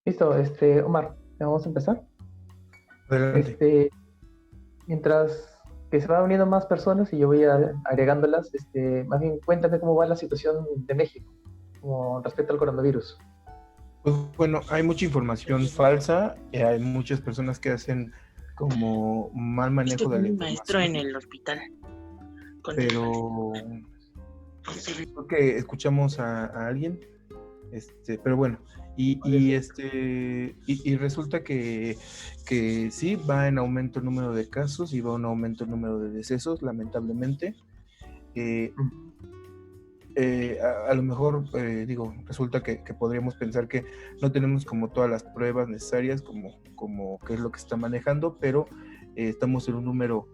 Listo, Omar, vamos a empezar. Adelante. Este, Mientras que se van uniendo más personas y yo voy agregándolas, más bien cuéntame cómo va la situación de México como respecto al coronavirus. Pues bueno, hay mucha información falsa, hay muchas personas que hacen como mal Estoy manejo de con la mi maestro en información, el hospital. Con el pero maestro. creo que escuchamos a alguien, pero bueno, y resulta que sí, va en aumento el número de casos y va en aumento el número de decesos, lamentablemente. Eh, a lo mejor, resulta que podríamos pensar que no tenemos como todas las pruebas necesarias, como qué es lo que se está manejando, pero estamos en un número,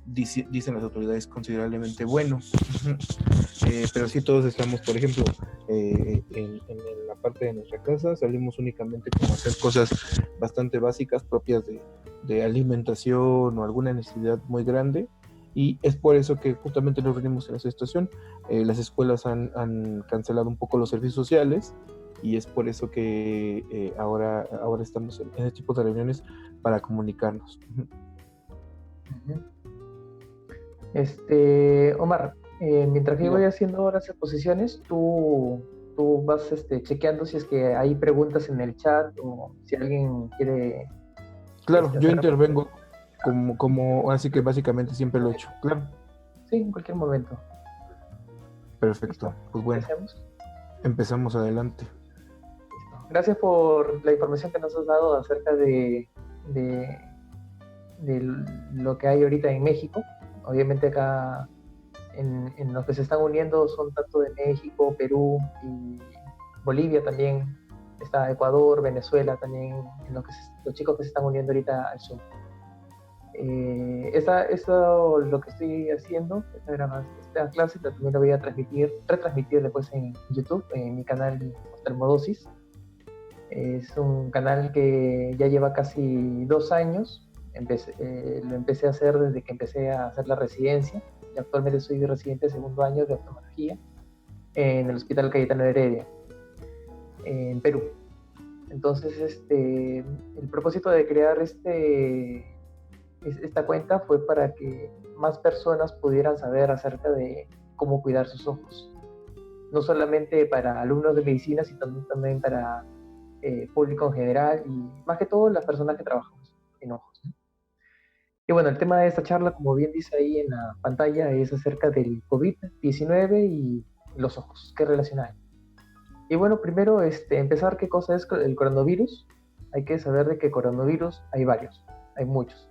dicen las autoridades, considerablemente bueno. Pero sí, todos estamos, por ejemplo, en la parte de nuestra casa, salimos únicamente como a hacer cosas bastante básicas propias de alimentación o alguna necesidad muy grande. Y es por eso que justamente nos reunimos en esa situación. Las escuelas han cancelado un poco los servicios sociales y es por eso que ahora estamos en este tipo de reuniones para comunicarnos. Ujú. Omar, mientras que yo voy Dígame. haciendo ahora las exposiciones, tú vas chequeando si es que hay preguntas en el chat o si alguien quiere Claro, yo hacer aportes. intervengo como así que básicamente siempre lo he hecho. Claro, Sí, en cualquier momento. perfecto. Listo, Pues bueno, empecemos. empezamos adelante. Gracias por la información que nos has dado acerca de, de lo que hay ahorita en México. Obviamente acá en los que se están uniendo son tanto de México, Perú y Bolivia también. Está Ecuador, Venezuela también, en los chicos que se están uniendo ahorita al sur. Eso lo que estoy haciendo, esta clase también lo voy a retransmitir después en YouTube, en mi canal Oftalmodosis. Es un canal que ya lleva casi 2 años. Lo empecé a hacer desde que empecé a hacer la residencia. Y actualmente soy residente de segundo año de oftalmología en el Hospital Cayetano Heredia, en Perú. Entonces, el propósito de crear esta cuenta fue para que más personas pudieran saber acerca de cómo cuidar sus ojos. No solamente para alumnos de medicina, sino también para público en general y más que todo las personas que trabajamos en ojos. Y bueno, el tema de esta charla, como bien dice ahí en la pantalla, es acerca del COVID-19 y los ojos, qué relación hay. Y bueno, primero empezar qué cosa es el coronavirus. Hay que saber de que coronavirus hay varios, hay muchos.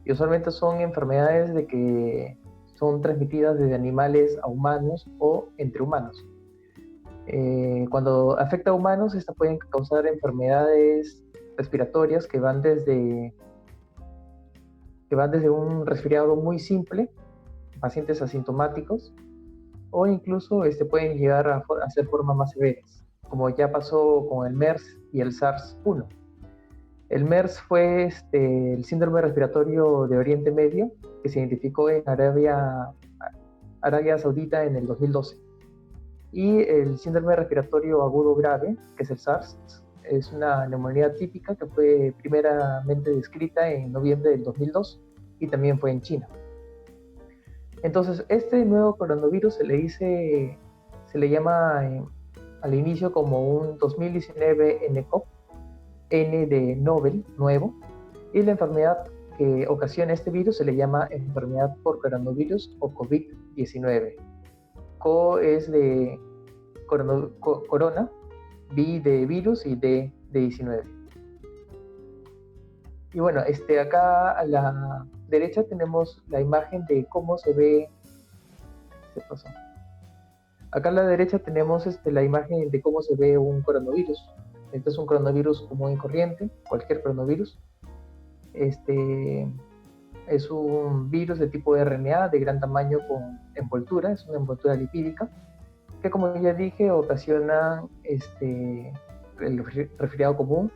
Y usualmente son enfermedades de que son transmitidas desde animales a humanos o entre humanos. Cuando afecta a humanos, estas pueden causar enfermedades respiratorias que van desde un resfriado muy simple, pacientes asintomáticos, o incluso pueden llegar a ser formas más severas, como ya pasó con el MERS y el SARS-1. El MERS fue el síndrome respiratorio de Oriente Medio que se identificó en Arabia Saudita en el 2012. Y el síndrome respiratorio agudo grave, que es el SARS, es una neumonía típica que fue primeramente descrita en noviembre del 2002 y también fue en China. Entonces, este nuevo coronavirus se le llama al inicio como un 2019 nCoV, N de Nobel, nuevo, y la enfermedad que ocasiona este virus se le llama enfermedad por coronavirus o COVID-19. Co es de corona, V de virus y D de 19. Y bueno, acá a la derecha tenemos la imagen de cómo se ve. ¿Qué pasó? Acá a la derecha tenemos la imagen de cómo se ve un coronavirus. Este es un coronavirus común y corriente, cualquier coronavirus. Es un virus de tipo RNA de gran tamaño con envoltura, es una envoltura lipídica, que como ya dije ocasiona el resfriado común,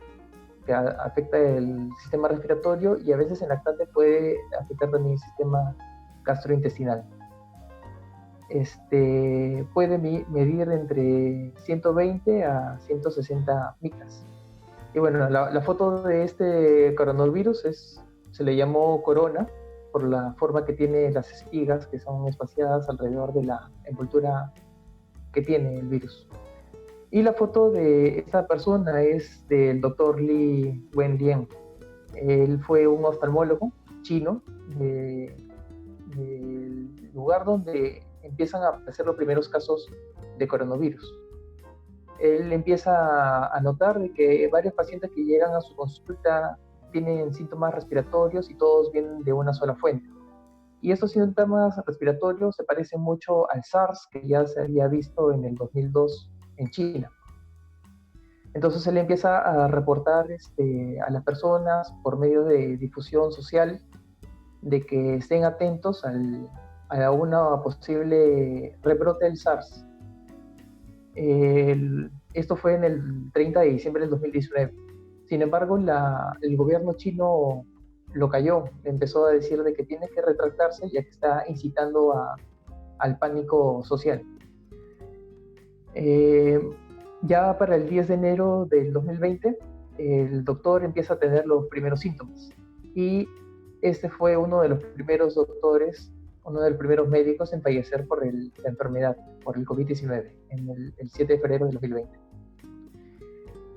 que afecta el sistema respiratorio y a veces en lactantes puede afectar también el sistema gastrointestinal. Puede medir entre 120 a 160 micras. Y bueno, la foto de este coronavirus se le llamó corona por la forma que tiene las espigas que son espaciadas alrededor de la envoltura que tiene el virus. Y la foto de esta persona es del doctor Li Wenliang. Él fue un oftalmólogo chino del lugar donde empiezan a aparecer los primeros casos de coronavirus. Él empieza a notar de que varios pacientes que llegan a su consulta tienen síntomas respiratorios y todos vienen de una sola fuente. Y estos síntomas respiratorios se parecen mucho al SARS que ya se había visto en el 2002 en China. Entonces él empieza a reportar a las personas por medio de difusión social de que estén atentos a una posible rebrote del SARS. Esto fue en el 30 de diciembre del 2019. Sin embargo, el gobierno chino lo cayó, empezó a decir de que tiene que retractarse ya que está incitando al pánico social. Ya para el 10 de enero del 2020, el doctor empieza a tener los primeros síntomas y este fue uno de los primeros doctores, uno de los primeros médicos en fallecer por la enfermedad, por el COVID-19, en el 7 de febrero del 2020.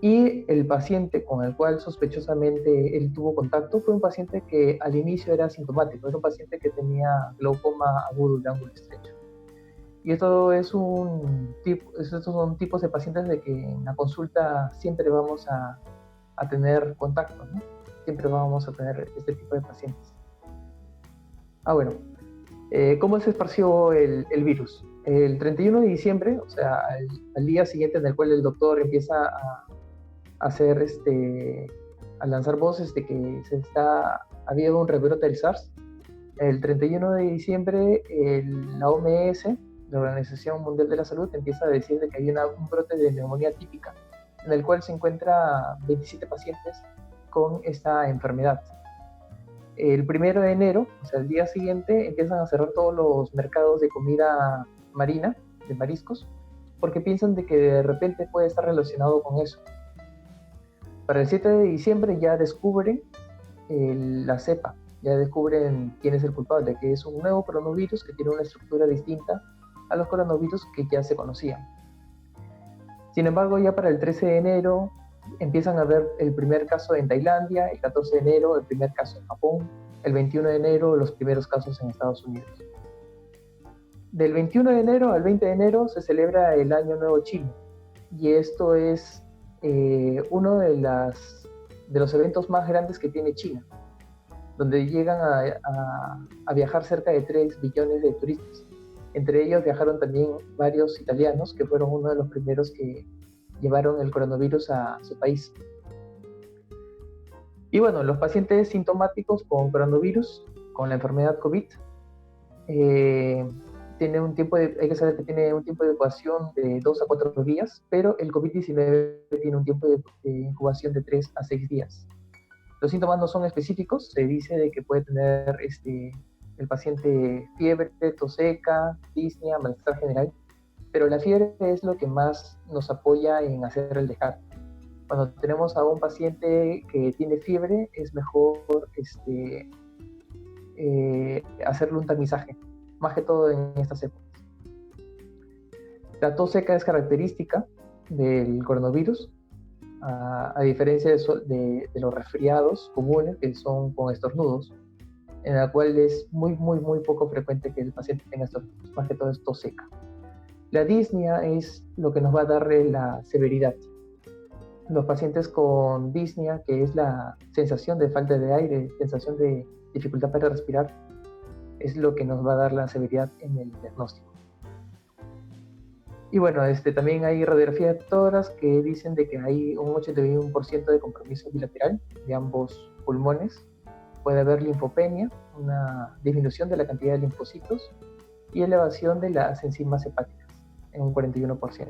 Y el paciente con el cual sospechosamente él tuvo contacto fue un paciente que al inicio era asintomático, era un paciente que tenía glaucoma agudo de ángulo estrecho. Y estos son tipos de pacientes de que en la consulta siempre vamos a tener contacto, ¿no? Siempre vamos a tener este tipo de pacientes. Bueno, ¿cómo se esparció el virus? El 31 de diciembre, o sea, al día siguiente en el cual el doctor empieza a lanzar voces de que había un rebrote del SARS, el 31 de diciembre la OMS, la Organización Mundial de la Salud, empieza a decir de que hay un brote de neumonía típica, en el cual se encuentra 27 pacientes con esta enfermedad. El 1 de enero, o sea, el día siguiente, empiezan a cerrar todos los mercados de comida marina, de mariscos, porque piensan de que de repente puede estar relacionado con eso. Para el 7 de diciembre ya descubren la cepa, ya descubren quién es el culpable, que es un nuevo coronavirus que tiene una estructura distinta a los coronavirus que ya se conocían. Sin embargo, ya para el 13 de enero empiezan a ver el primer caso en Tailandia, el 14 de enero el primer caso en Japón, el 21 de enero los primeros casos en Estados Unidos. Del 21 de enero al 20 de enero se celebra el Año Nuevo Chino, y esto es uno de los eventos más grandes que tiene China, donde llegan a viajar cerca de 3 billones de turistas. Entre ellos viajaron también varios italianos que fueron uno de los primeros que llevaron el coronavirus a su país. Y bueno, los pacientes sintomáticos con coronavirus, con la enfermedad COVID, hay que saber que tiene un tiempo de incubación de 2 a 4 días, pero el COVID-19 tiene un tiempo de incubación de 3 a 6 días. Los síntomas no son específicos, se dice de que puede tener el paciente fiebre, tos seca, disnea, malestar general, pero la fiebre es lo que más nos apoya en hacer el descarte. Cuando tenemos a un paciente que tiene fiebre, es mejor hacerle un tamizaje, más que todo en estas épocas. La tos seca es característica del coronavirus, a diferencia de los resfriados comunes, que son con estornudos, en la cual es muy poco frecuente que el paciente tenga estornudos, más que todo es tos seca. La disnea es lo que nos va a dar la severidad. Los pacientes con disnea, que es la sensación de falta de aire, sensación de dificultad para respirar, es lo que nos va a dar la severidad en el diagnóstico. Y bueno, también hay radiografías de tórax que dicen de que hay un 81% de compromiso bilateral de ambos pulmones. Puede haber linfopenia, una disminución de la cantidad de linfocitos y elevación de las enzimas hepáticas en un 41%.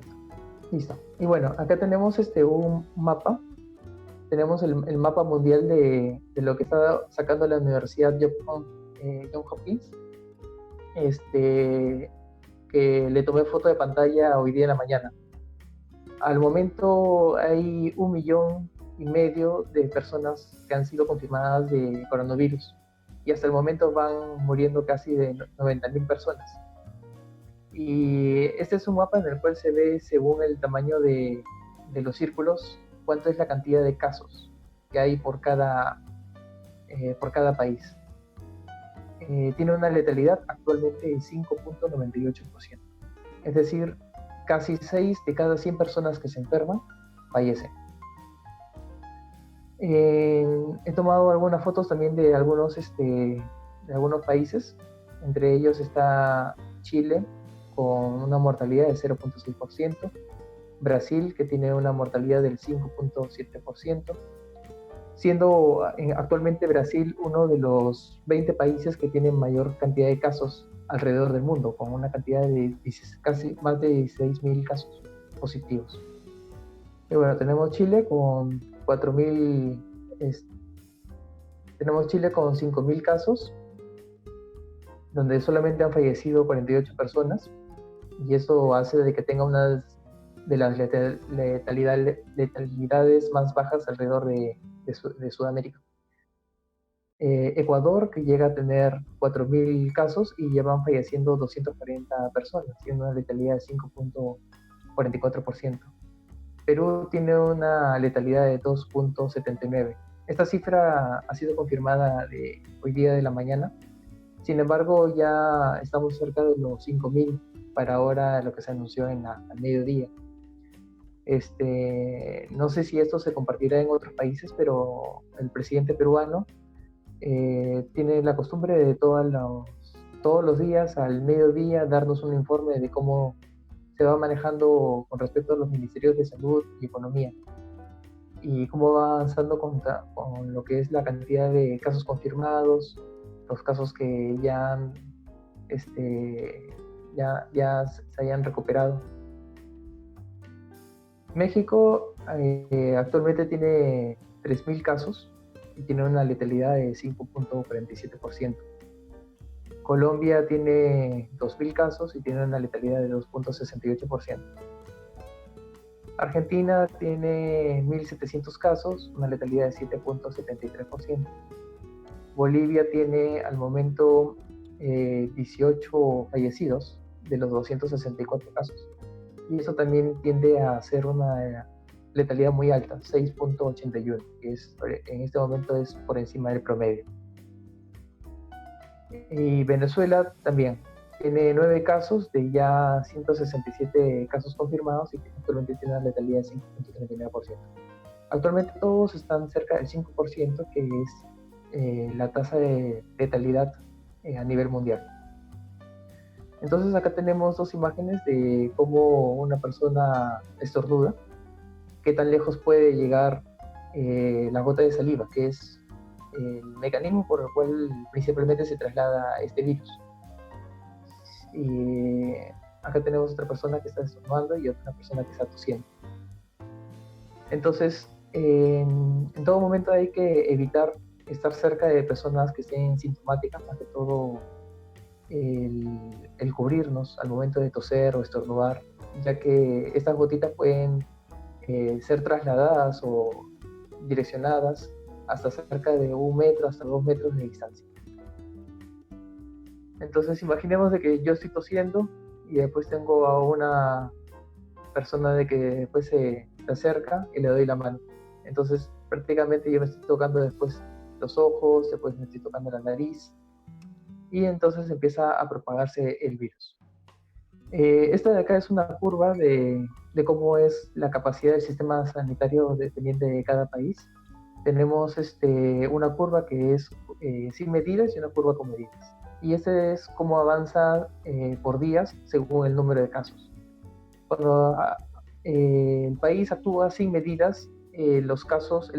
Listo. Y bueno, acá tenemos un mapa. Tenemos el mapa mundial de lo que está sacando la Universidad Johns Hopkins. Que le tomé foto de pantalla hoy día en la mañana. Al momento hay de personas que han sido confirmadas de coronavirus. Y hasta el momento van muriendo casi de 90.000 personas. Y este es un mapa en el cual se ve, según el tamaño de los círculos, cuánto es la cantidad de casos que hay por cada país. Tiene una letalidad actualmente de 5.98%. Es decir, casi 6 de cada 100 personas que se enferman fallecen. He tomado algunas fotos también de algunos países. Entre ellos está Chile, con una mortalidad del 0.6%, Brasil, que tiene una mortalidad del 5.7%, siendo actualmente Brasil uno de los 20 países que tienen mayor cantidad de casos alrededor del mundo, con una cantidad de casi más de 16.000 casos positivos. Y bueno, tenemos Chile con 5.000 casos, donde solamente han fallecido 48 personas, y eso hace de que tenga una de las letalidades más bajas alrededor de Sudamérica. Ecuador, que llega a tener 4.000 casos y ya van falleciendo 240 personas, tiene una letalidad de 5.44%. Perú tiene una letalidad de 2.79%. Esta cifra ha sido confirmada hoy día de la mañana. Sin embargo, ya estamos cerca de los 5.000 para ahora, lo que se anunció al mediodía. No sé si esto se compartirá en otros países, pero el presidente peruano tiene la costumbre de todos los días al mediodía darnos un informe de cómo se va manejando con respecto a los ministerios de salud y economía, y cómo va avanzando con lo que es la cantidad de casos confirmados, los casos que ya se hayan recuperado. México actualmente tiene 3.000 casos y tiene una letalidad de 5.47%. Colombia tiene 2.000 casos y tiene una letalidad de 2.68%. Argentina tiene 1.700 casos, una letalidad de 7.73%. Bolivia tiene al momento 18 fallecidos de los 264 casos. Y eso también tiende a ser una letalidad muy alta, 6.81, que en este momento es por encima del promedio. Y Venezuela también tiene 9 casos de ya 167 casos confirmados y actualmente tiene una letalidad de 5.39%. Actualmente todos están cerca del 5%, que es la tasa de letalidad a nivel mundial. Entonces acá tenemos dos imágenes de cómo una persona estornuda, qué tan lejos puede llegar la gota de saliva, que es el mecanismo por el cual principalmente se traslada este virus. Y acá tenemos otra persona que está estornudando y otra persona que está tosiendo. Entonces, en todo momento hay que evitar estar cerca de personas que estén sintomáticas, más que todo el cubrirnos al momento de toser o estornudar, ya que estas gotitas pueden ser trasladadas o direccionadas hasta cerca de 1 metro, hasta 2 metros de distancia. Entonces imaginemos de que yo estoy tosiendo y después tengo a una persona de que después se acerca y le doy la mano. Entonces prácticamente yo me estoy tocando después los ojos, después me estoy tocando la nariz, y entonces empieza a propagarse el virus. Esta de acá es una curva de cómo es la capacidad del sistema sanitario dependiente de cada país. Tenemos una curva que es sin medidas y una curva con medidas. Y este es cómo avanza por días según el número de casos. Cuando el país actúa sin medidas, el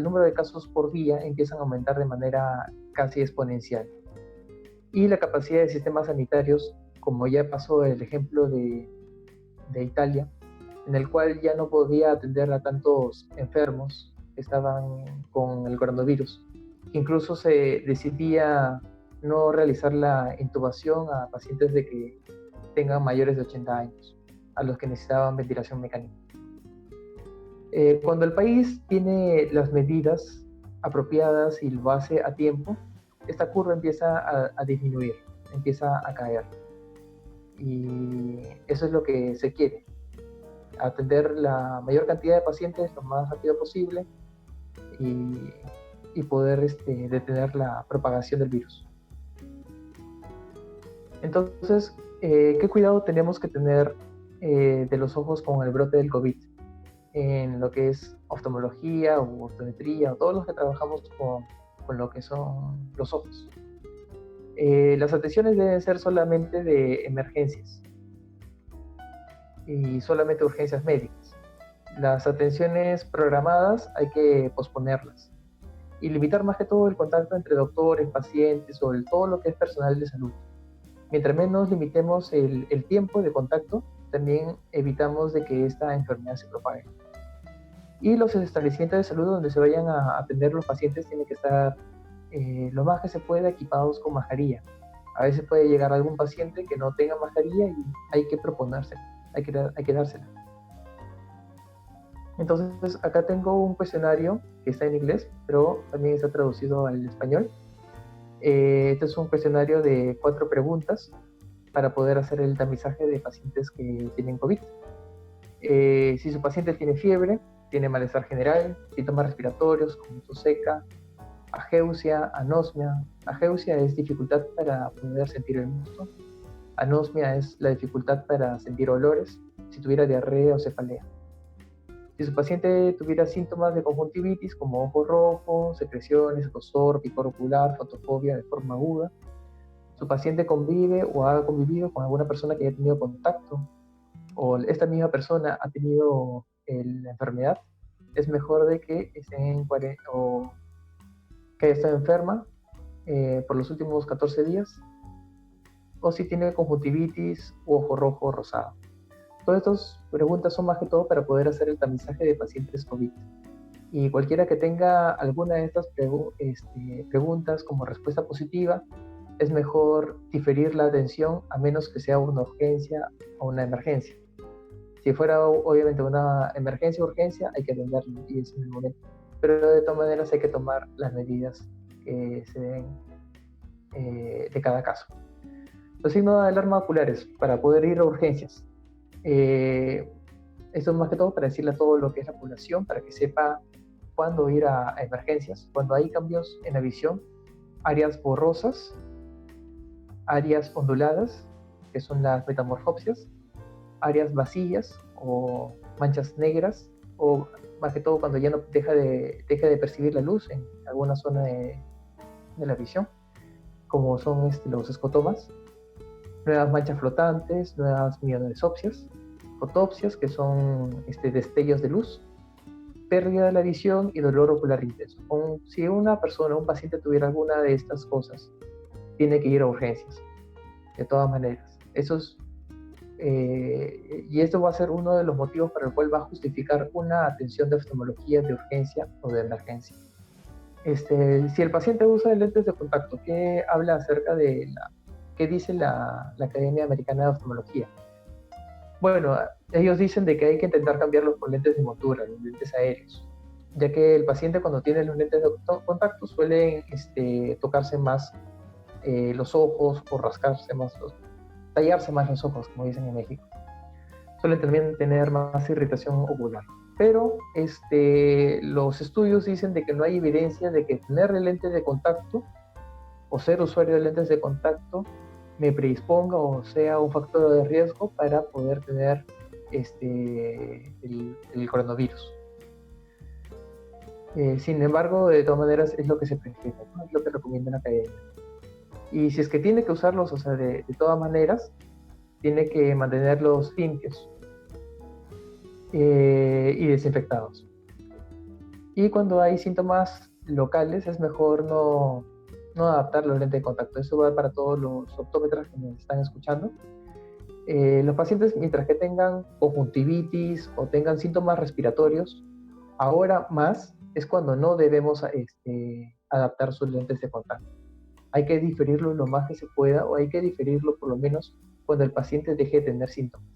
número de casos por día empiezan a aumentar de manera casi exponencial. Y la capacidad de sistemas sanitarios, como ya pasó el ejemplo de Italia, en el cual ya no podía atender a tantos enfermos que estaban con el coronavirus. Incluso se decidía no realizar la intubación a pacientes de que tengan mayores de 80 años, a los que necesitaban ventilación mecánica. Cuando el país tiene las medidas apropiadas y lo hace a tiempo, esta curva empieza a disminuir, empieza a caer. Y eso es lo que se quiere, atender la mayor cantidad de pacientes lo más rápido posible y poder detener la propagación del virus. Entonces, ¿qué cuidado tenemos que tener de los ojos con el brote del COVID? En lo que es oftalmología o optometría, o todos los que trabajamos con lo que son los ojos. Las atenciones deben ser solamente de emergencias y solamente urgencias médicas. Las atenciones programadas hay que posponerlas y limitar más que todo el contacto entre doctores, pacientes o todo lo que es personal de salud. Mientras menos limitemos el tiempo de contacto, también evitamos de que esta enfermedad se propague. Y los establecimientos de salud donde se vayan a atender los pacientes tienen que estar lo más que se pueda equipados con mascarilla. A veces puede llegar algún paciente que no tenga mascarilla y hay que proponérsela, hay que dársela. Entonces acá tengo un cuestionario que está en inglés, pero también está traducido al español. Este es un cuestionario de 4 preguntas para poder hacer el tamizaje de pacientes que tienen COVID. Si su paciente tiene fiebre, tiene malestar general, síntomas respiratorios como tos seca, ageusia, anosmia. Ageusia es dificultad para poder sentir el gusto. Anosmia es la dificultad para sentir olores, si tuviera diarrea o cefalea. Si su paciente tuviera síntomas de conjuntivitis como ojo rojo, secreciones, escozor, picor ocular, fotofobia de forma aguda, su paciente convive o ha convivido con alguna persona que haya tenido contacto o esta misma persona ha tenido la enfermedad, es mejor de que esté en cuarentena o que haya estado enferma por los últimos 14 días, o si tiene conjuntivitis u ojo rojo o rosado. Todas estas preguntas son más que todo para poder hacer el tamizaje de pacientes COVID. Y cualquiera que tenga alguna de estas preguntas como respuesta positiva, es mejor diferir la atención a menos que sea una urgencia o una emergencia. Si fuera obviamente una emergencia o urgencia, hay que atenderlo y es en el momento. Pero de todas maneras hay que tomar las medidas que se den de cada caso. Los signos de alarma oculares para poder ir a urgencias. Esto es más que todo para decirle a todo lo que es la población, para que sepa cuándo ir a emergencias. Cuando hay cambios en la visión, áreas borrosas, áreas onduladas, que son las metamorfopsias, áreas vacías o manchas negras, o más que todo cuando ya no deja de percibir la luz en alguna zona de la visión, como son los escotomas, nuevas manchas flotantes, nuevas mionesopsias, fotopsias, que son destellos de luz, pérdida de la visión y dolor ocular intenso. Si una persona, un paciente tuviera alguna de estas cosas, tiene que ir a urgencias, de todas maneras. Y esto va a ser uno de los motivos para el cual va a justificar una atención de oftalmología de urgencia o de emergencia. Si el paciente usa lentes de contacto, ¿qué habla acerca de qué dice la Academia Americana de Oftalmología? Bueno, ellos dicen de que hay que intentar cambiarlos por lentes de montura, los lentes aéreos, ya que el paciente cuando tiene los lentes de contacto suelen tocarse más los ojos o rascarse más tallarse más los ojos, como dicen en México. Suelen también tener más irritación ocular. Pero los estudios dicen de que no hay evidencia de que tener lentes de contacto o ser usuario de lentes de contacto me predisponga o sea un factor de riesgo para poder tener el coronavirus. Sin embargo, de todas maneras es lo que se prefiere, ¿no? Es lo que recomienda la academia. Y si es que tiene que usarlos, o sea, de todas maneras, tiene que mantenerlos limpios y desinfectados. Y cuando hay síntomas locales, es mejor no adaptar los lentes de contacto. Eso va para todos los optómetras que nos están escuchando. Los pacientes, mientras que tengan conjuntivitis o tengan síntomas respiratorios, ahora más es cuando no debemos adaptar sus lentes de contacto. Hay que diferirlo lo más que se pueda, o hay que diferirlo por lo menos cuando el paciente deje de tener síntomas,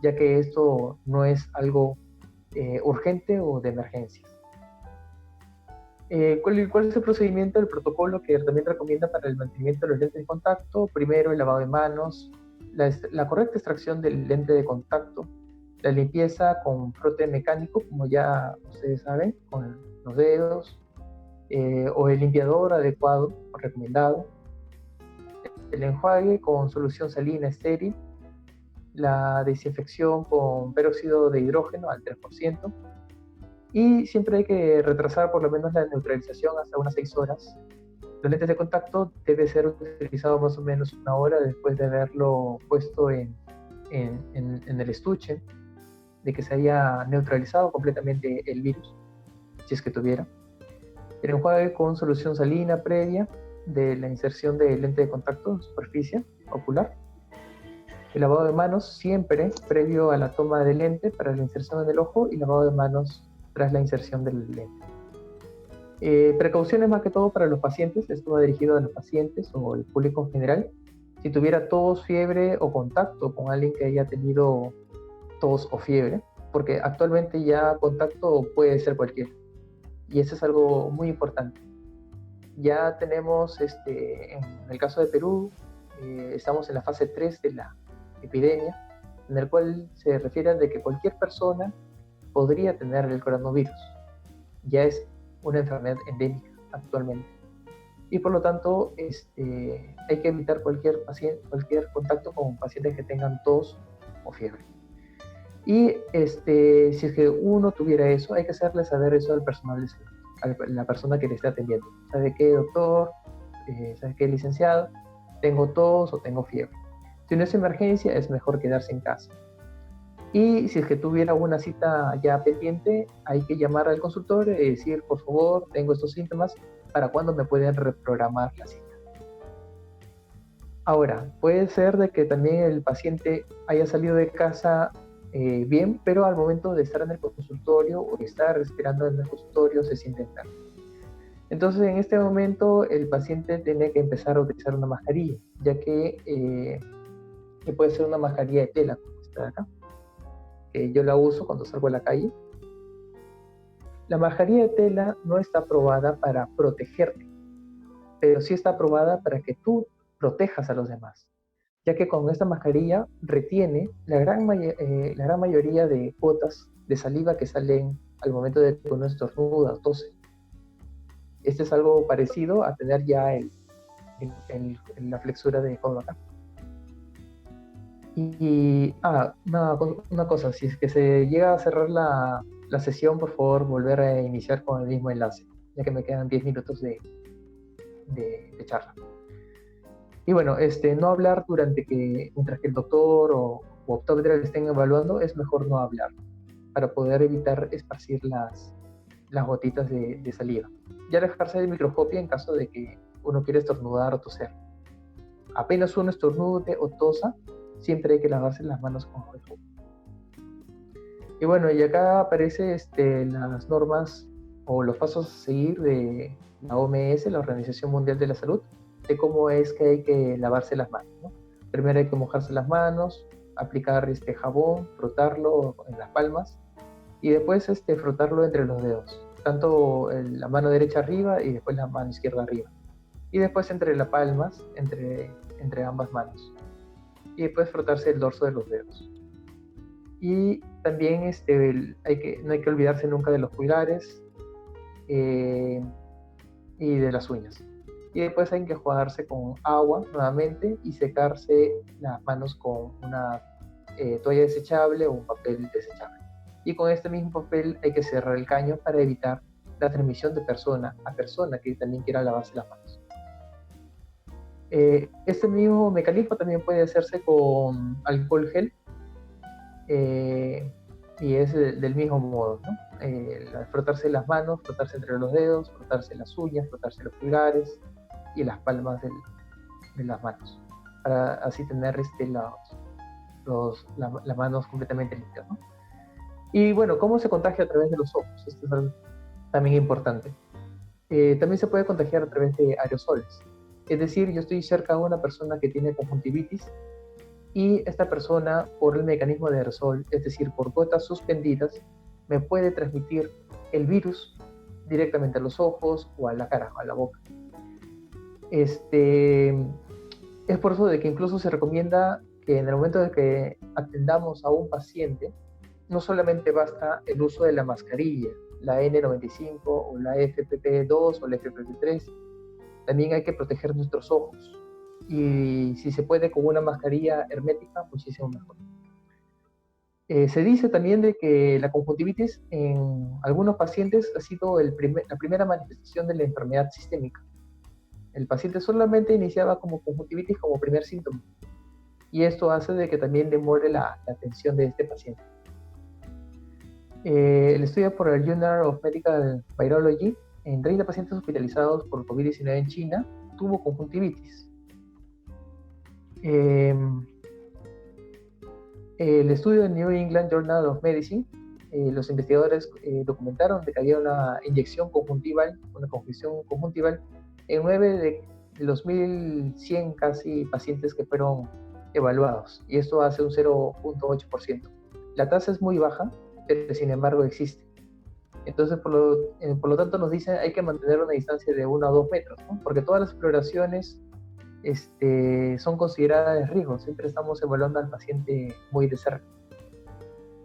ya que esto no es algo urgente o de emergencia. ¿Cuál es el procedimiento, el protocolo que también recomienda para el mantenimiento de los lentes de contacto? Primero, el lavado de manos, la correcta extracción del lente de contacto, la limpieza con frote mecánico, como ya ustedes saben, con los dedos, o el limpiador adecuado o recomendado, el enjuague con solución salina estéril, la desinfección con peróxido de hidrógeno al 3%, y siempre hay que retrasar por lo menos la neutralización hasta unas 6 horas. Los lentes de contacto debe ser utilizado más o menos 1 hora después de haberlo puesto en el estuche, de que se haya neutralizado completamente el virus, si es que tuviera. El enjuague con solución salina previa de la inserción del lente de contacto en superficie ocular. El lavado de manos siempre previo a la toma del lente para la inserción en el ojo, y lavado de manos tras la inserción del lente. Precauciones más que todo para los pacientes. Esto va dirigido a los pacientes o el público en general. Si tuviera tos, fiebre o contacto con alguien que haya tenido tos o fiebre, porque actualmente ya contacto puede ser cualquiera, y eso es algo muy importante. Ya tenemos, en el caso de Perú, estamos en la fase 3 de la epidemia, en el cual se refiere de que cualquier persona podría tener el coronavirus. Ya es una enfermedad endémica actualmente. Y por lo tanto, hay que evitar cualquier contacto con pacientes que tengan tos o fiebre. Y si es que uno tuviera eso, hay que hacerle saber eso al personal de salud, a la persona que le está atendiendo. ¿Sabe qué, doctor? ¿Sabe qué, licenciado? Tengo tos o tengo fiebre. Si no es emergencia, es mejor quedarse en casa. Y si es que tuviera una cita ya pendiente, hay que llamar al consultorio y decir, por favor, tengo estos síntomas, ¿para cuándo me pueden reprogramar la cita? Ahora, puede ser de que también el paciente haya salido de casa bien, pero al momento de estar en el consultorio o estar respirando en el consultorio se siente enfermo. Entonces, en este momento, el paciente tiene que empezar a utilizar una mascarilla, ya que puede ser una mascarilla de tela, como esta de acá. Yo la uso cuando salgo a la calle. La mascarilla de tela no está aprobada para protegerte, pero sí está aprobada para que tú protejas a los demás, ya que con esta mascarilla retiene la gran mayoría de gotas de saliva que salen al momento de que uno estornuda o tose. Este es algo parecido a tener ya la flexura de codo acá. Una cosa, si es que se llega a cerrar la sesión, por favor, volver a iniciar con el mismo enlace, ya que me quedan 10 minutos de charla. Y bueno, no hablar mientras que el doctor o optómetra le estén evaluando, es mejor no hablar, para poder evitar esparcir las gotitas de saliva. Ya alejarse del microscopio en caso de que uno quiera estornudar o toser. Apenas uno estornude o tosa, siempre hay que lavarse las manos con jabón. Y bueno, y acá aparecen las normas o los pasos a seguir de la OMS, la Organización Mundial de la Salud, de cómo es que hay que lavarse las manos, ¿no? Primero hay que mojarse las manos, aplicar jabón, frotarlo en las palmas, y después frotarlo entre los dedos, tanto la mano derecha arriba y después la mano izquierda arriba, y después entre las palmas, entre ambas manos, y después frotarse el dorso de los dedos. Y también no hay que olvidarse nunca de los pulgares y de las uñas. Y después hay que enjuagarse con agua nuevamente y secarse las manos con una toalla desechable o un papel desechable. Y con este mismo papel hay que cerrar el caño para evitar la transmisión de persona a persona que también quiera lavarse las manos. Este mismo mecanismo también puede hacerse con alcohol gel, y es del mismo modo, ¿no? Frotarse las manos, frotarse entre los dedos, frotarse las uñas, frotarse los pulgares y las palmas de las manos, para así tener las manos completamente limpias, ¿no? Y bueno, ¿cómo se contagia a través de los ojos? Esto es algo también importante. También se puede contagiar a través de aerosoles. Es decir, yo estoy cerca de una persona que tiene conjuntivitis y esta persona, por el mecanismo de aerosol, es decir, por gotas suspendidas, me puede transmitir el virus directamente a los ojos o a la cara, o a la boca. Es por eso de que incluso se recomienda que en el momento de que atendamos a un paciente, no solamente basta el uso de la mascarilla, la N95 o la FFP2 o la FFP3, también hay que proteger nuestros ojos. Y si se puede con una mascarilla hermética, muchísimo mejor. Se dice también de que la conjuntivitis en algunos pacientes ha sido la primera manifestación de la enfermedad sistémica. El paciente solamente iniciaba como conjuntivitis como primer síntoma, y esto hace de que también demore la atención de este paciente. El estudio por el Journal of Medical Virology en 30 pacientes hospitalizados por COVID-19 en China tuvo conjuntivitis. El estudio del New England Journal of Medicine, los investigadores documentaron de que había una inyección conjuntival, una congestión conjuntival en 9 de los 1.100 casi pacientes que fueron evaluados, y esto hace un 0.8%. La tasa es muy baja, pero sin embargo existe. Entonces, por lo tanto, nos dicen hay que mantener una distancia de 1 a 2 metros, ¿no? Porque todas las exploraciones son consideradas de riesgo, siempre estamos evaluando al paciente muy de cerca.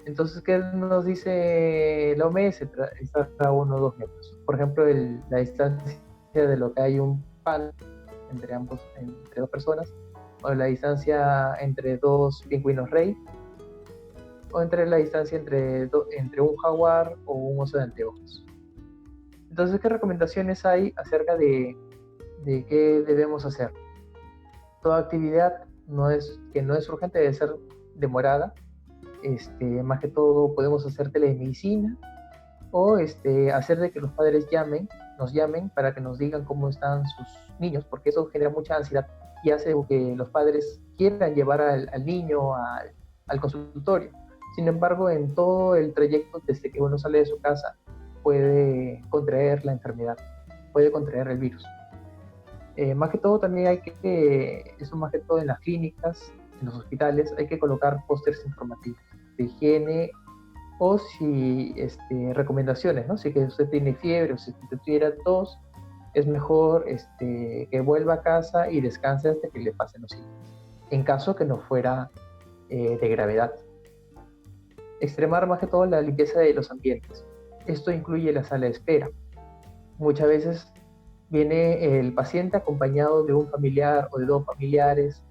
Entonces, ¿qué nos dice la OMS? Estar a 1 o 2 metros. Por ejemplo, la distancia de lo que hay un pan entre dos personas, o la distancia entre dos pingüinos rey, o entre la distancia entre un jaguar o un oso de anteojos. Entonces, ¿qué recomendaciones hay acerca de qué debemos hacer? Toda actividad que no es urgente debe ser demorada. Más que todo podemos hacer telemedicina o hacer de que los padres nos llamen para que nos digan cómo están sus niños, porque eso genera mucha ansiedad y hace que los padres quieran llevar al niño al consultorio. Sin embargo, en todo el trayecto desde que uno sale de su casa puede contraer la enfermedad, puede contraer el virus. Más que todo también eso más que todo en las clínicas, en los hospitales, hay que colocar pósters informativos de higiene o si recomendaciones, ¿no? Si que usted tiene fiebre o si usted tuviera tos, es mejor que vuelva a casa y descanse hasta que le pasen los síntomas, en caso que no fuera de gravedad. Extremar más que todo la limpieza de los ambientes. Esto incluye la sala de espera. Muchas veces viene el paciente acompañado de un familiar o de dos familiares,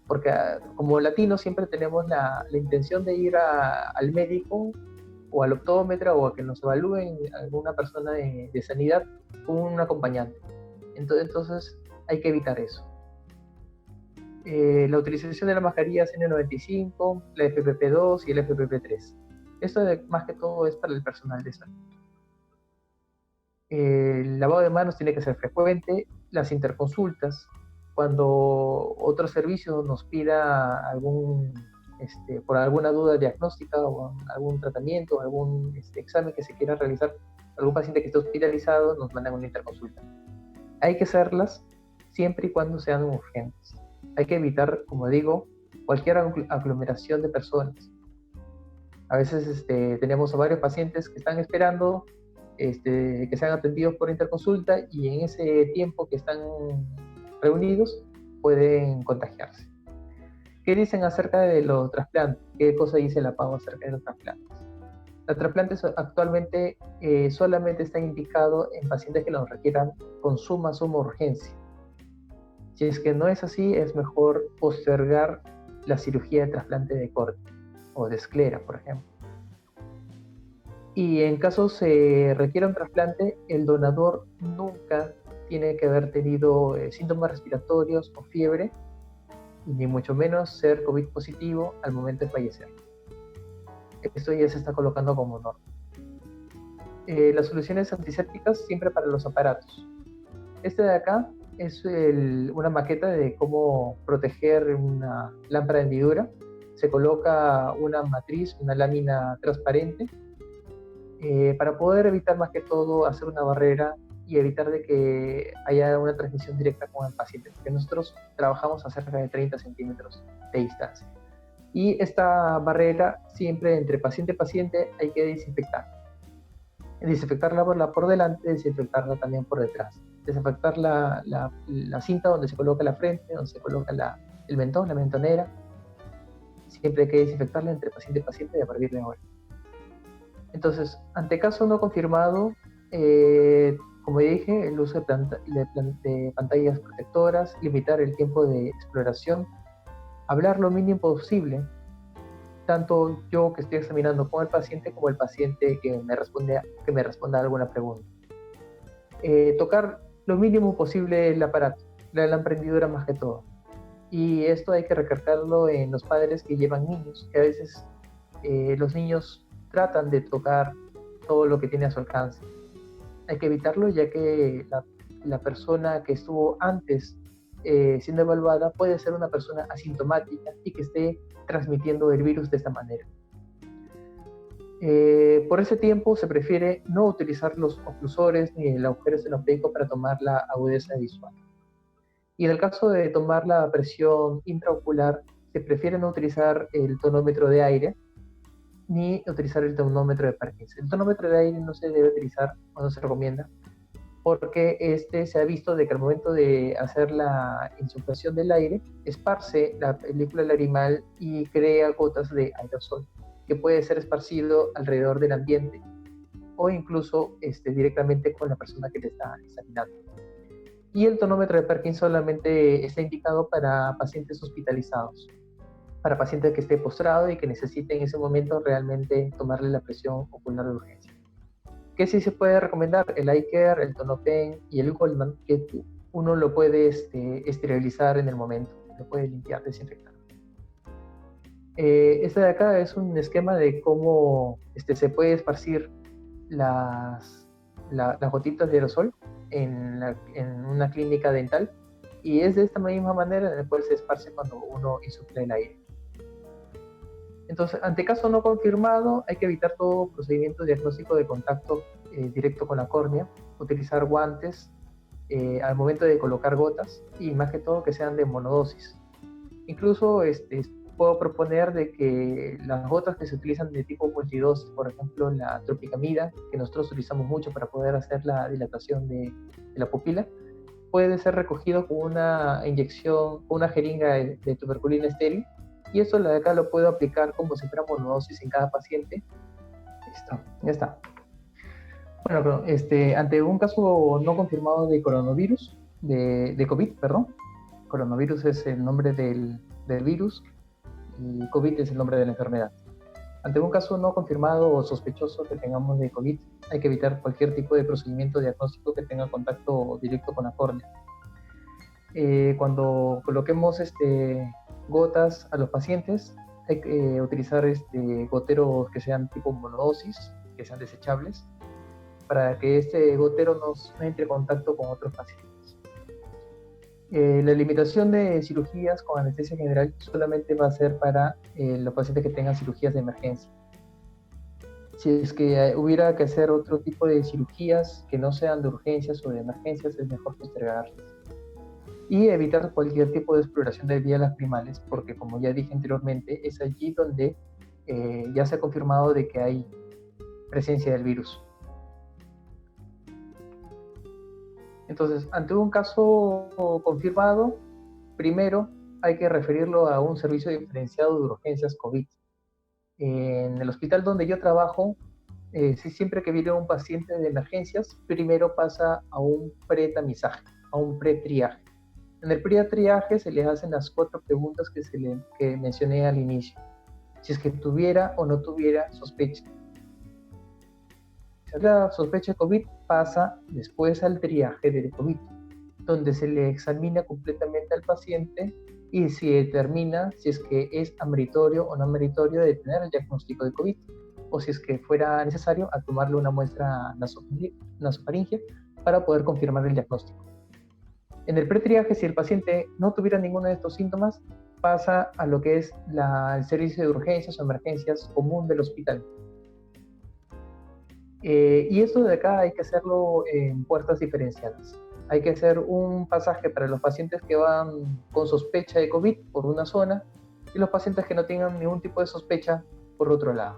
porque como latinos siempre tenemos la intención de ir al médico o al optómetra o a que nos evalúen alguna persona de sanidad con un acompañante. Entonces hay que evitar eso. La utilización de las mascarillas N95, la FFP2 y el FFP3. Esto más que todo es para el personal de salud. El lavado de manos tiene que ser frecuente, las interconsultas, cuando otro servicio nos pida por alguna duda diagnóstica o algún tratamiento, algún examen que se quiera realizar, algún paciente que esté hospitalizado, nos mandan una interconsulta. Hay que hacerlas siempre y cuando sean urgentes. Hay que evitar, como digo, cualquier aglomeración de personas. A veces tenemos a varios pacientes que están esperando que sean atendidos por interconsulta y en ese tiempo que están reunidos pueden contagiarse. ¿Qué dicen acerca de los trasplantes? ¿Qué cosa dice la PAO acerca de los trasplantes? Los trasplantes actualmente solamente están indicados en pacientes que los requieran con suma urgencia. Si es que no es así, es mejor postergar la cirugía de trasplante de córnea o de esclera, por ejemplo. Y en caso se requiera un trasplante, el donador nunca tiene que haber tenido síntomas respiratorios o fiebre, ni mucho menos ser COVID positivo al momento de fallecer. Esto ya se está colocando como norma. Las soluciones antisépticas siempre para los aparatos. Este de acá es una maqueta de cómo proteger una lámpara de hendidura. Se coloca una matriz, una lámina transparente, para poder evitar más que todo hacer una barrera y evitar de que haya una transmisión directa con el paciente, porque nosotros trabajamos a cerca de 30 centímetros de distancia. Y esta barrera siempre entre paciente y paciente hay que desinfectar. Desinfectarla por delante, desinfectarla también por detrás. Desinfectar la cinta donde se coloca la frente, donde se coloca el mentón, la mentonera. Siempre hay que desinfectarla entre paciente y paciente a partir de ahora. Entonces, ante caso no confirmado, como dije, el uso de pantallas protectoras, limitar el tiempo de exploración, hablar lo mínimo posible, tanto yo que estoy examinando con el paciente como el paciente que me responda a alguna pregunta. Tocar lo mínimo posible el aparato, la emprendedura más que todo. Y esto hay que recalcarlo en los padres que llevan niños, que a veces los niños tratan de tocar todo lo que tiene a su alcance. Hay que evitarlo, ya que la persona que estuvo antes siendo evaluada puede ser una persona asintomática y que esté transmitiendo el virus de esta manera. Por ese tiempo se prefiere no utilizar los oclusores ni el agujero estenopeico para tomar la agudeza visual. Y en el caso de tomar la presión intraocular, se prefiere no utilizar el tonómetro de aire ni utilizar el tonómetro de Parkinson. El tonómetro de aire no se debe utilizar o no se recomienda porque se ha visto de que al momento de hacer la insuflación del aire, esparce la película lagrimal y crea gotas de aerosol, que puede ser esparcido alrededor del ambiente o incluso directamente con la persona que le está examinando. Y el tonómetro de Parkinson solamente está indicado para pacientes hospitalizados, para pacientes que esté postrado y que necesite en ese momento realmente tomarle la presión ocular de urgencia. ¿Qué sí se puede recomendar? El iCare, el Tonopen y el Goldman, que uno lo puede esterilizar en el momento, lo puede limpiar, desinfectar. Este de acá es un esquema de cómo se puede esparcir las gotitas de aerosol en una clínica dental, y es de esta misma manera en la cual se esparce cuando uno insufla el aire. Entonces, ante caso no confirmado, hay que evitar todo procedimiento diagnóstico de contacto directo con la córnea, utilizar guantes al momento de colocar gotas y más que todo que sean de monodosis. Incluso puedo proponer de que las gotas que se utilizan de tipo multidosis, por ejemplo la tropicamida, que nosotros utilizamos mucho para poder hacer la dilatación de la pupila, puede ser recogido con una inyección, con una jeringa de tuberculina estéril. Y eso de acá lo puedo aplicar como si fuera monodosis en cada paciente. Listo, ya está. Bueno, ante un caso no confirmado de coronavirus, de COVID, perdón. Coronavirus es el nombre del virus y COVID es el nombre de la enfermedad. Ante un caso no confirmado o sospechoso que tengamos de COVID, hay que evitar cualquier tipo de procedimiento diagnóstico que tenga contacto directo con la córnea. Cuando coloquemos gotas a los pacientes, hay que utilizar goteros que sean tipo monodosis, que sean desechables, para que este gotero no entre en contacto con otros pacientes. La limitación de cirugías con anestesia general solamente va a ser para los pacientes que tengan cirugías de emergencia. Si es que hubiera que hacer otro tipo de cirugías que no sean de urgencias o de emergencias, es mejor postergarlas. Y evitar cualquier tipo de exploración de vías lacrimales, porque como ya dije anteriormente, es allí donde ya se ha confirmado de que hay presencia del virus. Entonces, ante un caso confirmado, primero hay que referirlo a un servicio diferenciado de urgencias COVID. En el hospital donde yo trabajo, siempre que viene un paciente de emergencias, primero pasa a un pretamizaje, a un pretriaje. En el triaje se les hacen las 4 preguntas que mencioné al inicio. Si es que tuviera o no tuviera sospecha. Si la sospecha de COVID pasa después al triaje de COVID, donde se le examina completamente al paciente y se determina si es que es ameritorio o no ameritorio de tener el diagnóstico de COVID, o si es que fuera necesario a tomarle una muestra nasofaringea para poder confirmar el diagnóstico. En el pretriaje, si el paciente no tuviera ninguno de estos síntomas, pasa a lo que es el servicio de urgencias o emergencias común del hospital. Y esto de acá hay que hacerlo en puertas diferenciadas. Hay que hacer un pasaje para los pacientes que van con sospecha de COVID por una zona y los pacientes que no tengan ningún tipo de sospecha, por otro lado.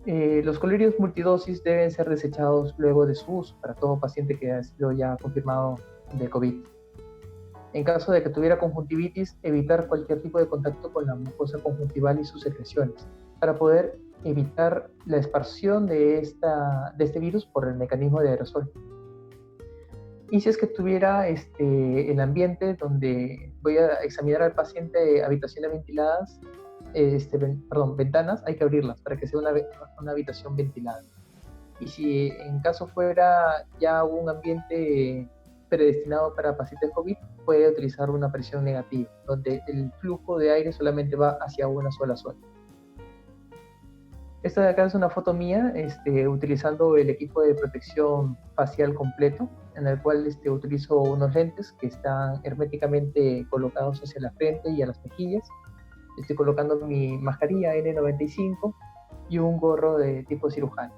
Los colirios multidosis deben ser desechados luego de su uso para todo paciente que ha sido ya confirmado de COVID. En caso de que tuviera conjuntivitis, evitar cualquier tipo de contacto con la mucosa conjuntival y sus secreciones para poder evitar la esparción de este virus por el mecanismo de aerosol. Y si es que tuviera el ambiente donde voy a examinar al paciente, habitaciones ventiladas, ventanas, hay que abrirlas para que sea una habitación ventilada. Y si en caso fuera ya un ambiente predestinado para pacientes COVID, puede utilizar una presión negativa, donde el flujo de aire solamente va hacia una sola zona. Esta de acá es una foto mía utilizando el equipo de protección facial completo, en el cual utilizo unos lentes que están herméticamente colocados hacia la frente y a las mejillas. Estoy colocando mi mascarilla N95 y un gorro de tipo cirujano.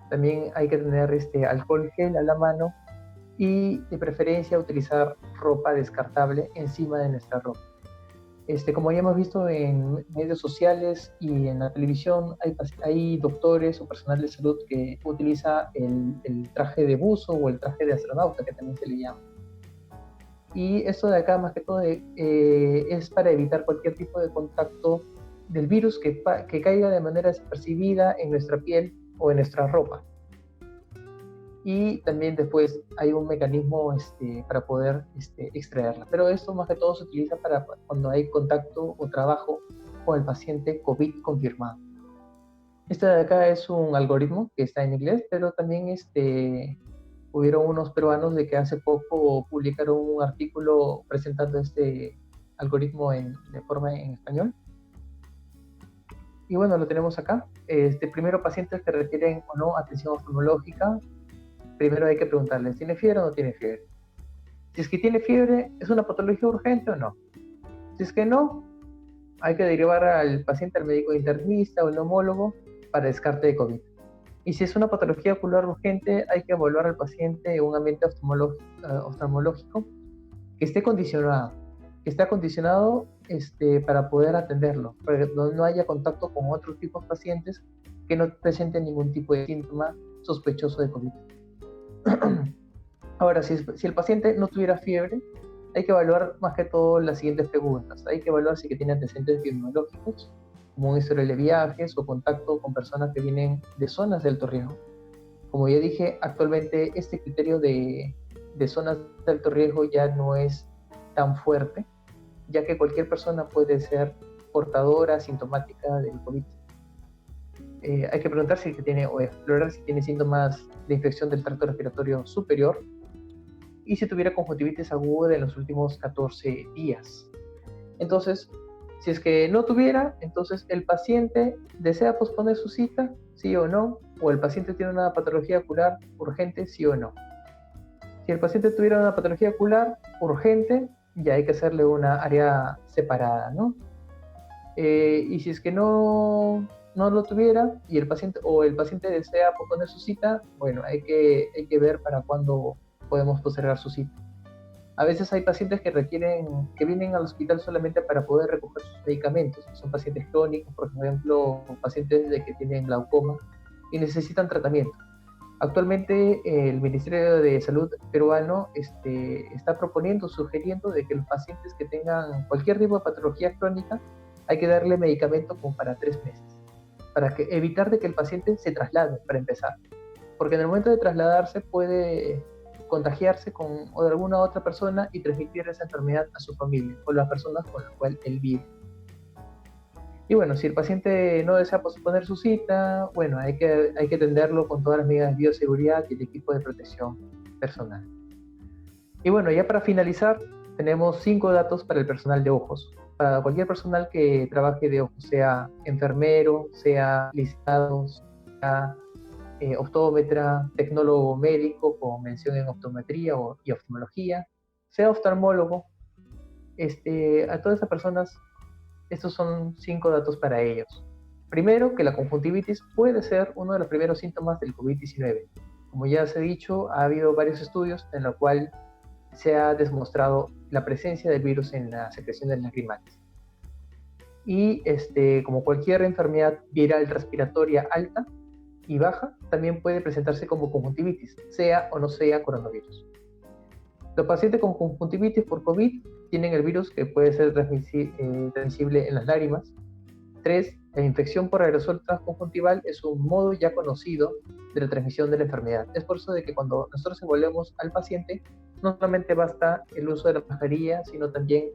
También hay que tener alcohol gel a la mano y de preferencia utilizar ropa descartable encima de nuestra ropa. Como ya hemos visto en medios sociales y en la televisión, hay doctores o personal de salud que utiliza el traje de buzo o el traje de astronauta, que también se le llama. Y esto de acá, más que todo, es para evitar cualquier tipo de contacto del virus que caiga de manera despercibida en nuestra piel o en nuestra ropa. Y también después hay un mecanismo para poder extraerla. Pero esto más que todo se utiliza para cuando hay contacto o trabajo con el paciente COVID confirmado. Este de acá es un algoritmo que está en inglés, pero también hubieron unos peruanos de que hace poco publicaron un artículo presentando este algoritmo de forma en español. Y bueno, lo tenemos acá. Primero, pacientes que requieren o no atención oftalmológica. Primero hay que preguntarles, ¿tiene fiebre o no tiene fiebre? Si es que tiene fiebre, ¿es una patología urgente o no? Si es que no, hay que derivar al paciente al médico internista o el neumólogo para descarte de COVID. Y si es una patología ocular urgente, hay que evaluar al paciente en un ambiente oftalmológico que esté acondicionado para poder atenderlo, para que no haya contacto con otros tipos de pacientes que no presenten ningún tipo de síntoma sospechoso de COVID. Ahora, si el paciente no tuviera fiebre, hay que evaluar más que todo las siguientes preguntas. Hay que evaluar si tiene antecedentes epidemiológicos, como un historial de viajes o contacto con personas que vienen de zonas de alto riesgo. Como ya dije, actualmente este criterio de zonas de alto riesgo ya no es tan fuerte, ya que cualquier persona puede ser portadora asintomática del COVID. Hay que preguntar si tiene o explorar si tiene síntomas de infección del tracto respiratorio superior y si tuviera conjuntivitis aguda en los últimos 14 días. Entonces, si es que no tuviera, entonces el paciente desea posponer su cita, sí o no, o el paciente tiene una patología ocular urgente, sí o no. Si el paciente tuviera una patología ocular urgente, ya hay que hacerle una área separada, ¿no? Y si es que no lo tuviera y el paciente desea posponer su cita, bueno, hay que ver para cuándo podemos postergar su cita. A veces hay pacientes que vienen al hospital solamente para poder recoger sus medicamentos. Son pacientes crónicos, por ejemplo, pacientes que tienen glaucoma y necesitan tratamiento. Actualmente el Ministerio de Salud peruano está sugiriendo de que los pacientes que tengan cualquier tipo de patología crónica hay que darle medicamento como para 3 meses, para evitar de que el paciente se traslade, para empezar. Porque en el momento de trasladarse puede contagiarse con alguna otra persona y transmitir esa enfermedad a su familia o las personas con las cuales él vive. Y bueno, si el paciente no desea posponer su cita, bueno, hay que atenderlo con todas las medidas de bioseguridad y el equipo de protección personal. Y bueno, ya para finalizar, tenemos 5 datos para el personal de ojos. Para cualquier personal que trabaje de ojos, sea enfermero, sea licenciado, sea optómetra, tecnólogo médico con mención en optometría y oftalmología, sea oftalmólogo, a todas esas personas, estos son 5 datos para ellos. Primero, que la conjuntivitis puede ser uno de los primeros síntomas del COVID-19. Como ya se ha dicho, ha habido varios estudios en los cuales se ha demostrado la presencia del virus en la secreción de lacrimales. Y como cualquier enfermedad viral respiratoria alta y baja, también puede presentarse como conjuntivitis, sea o no sea coronavirus. Los pacientes con conjuntivitis por COVID tienen el virus que puede ser transmisible en las lágrimas. 3. La infección por aerosol transconjuntival es un modo ya conocido de la transmisión de la enfermedad. Es por eso de que cuando nosotros envolvemos al paciente, no solamente basta el uso de la mascarilla, sino también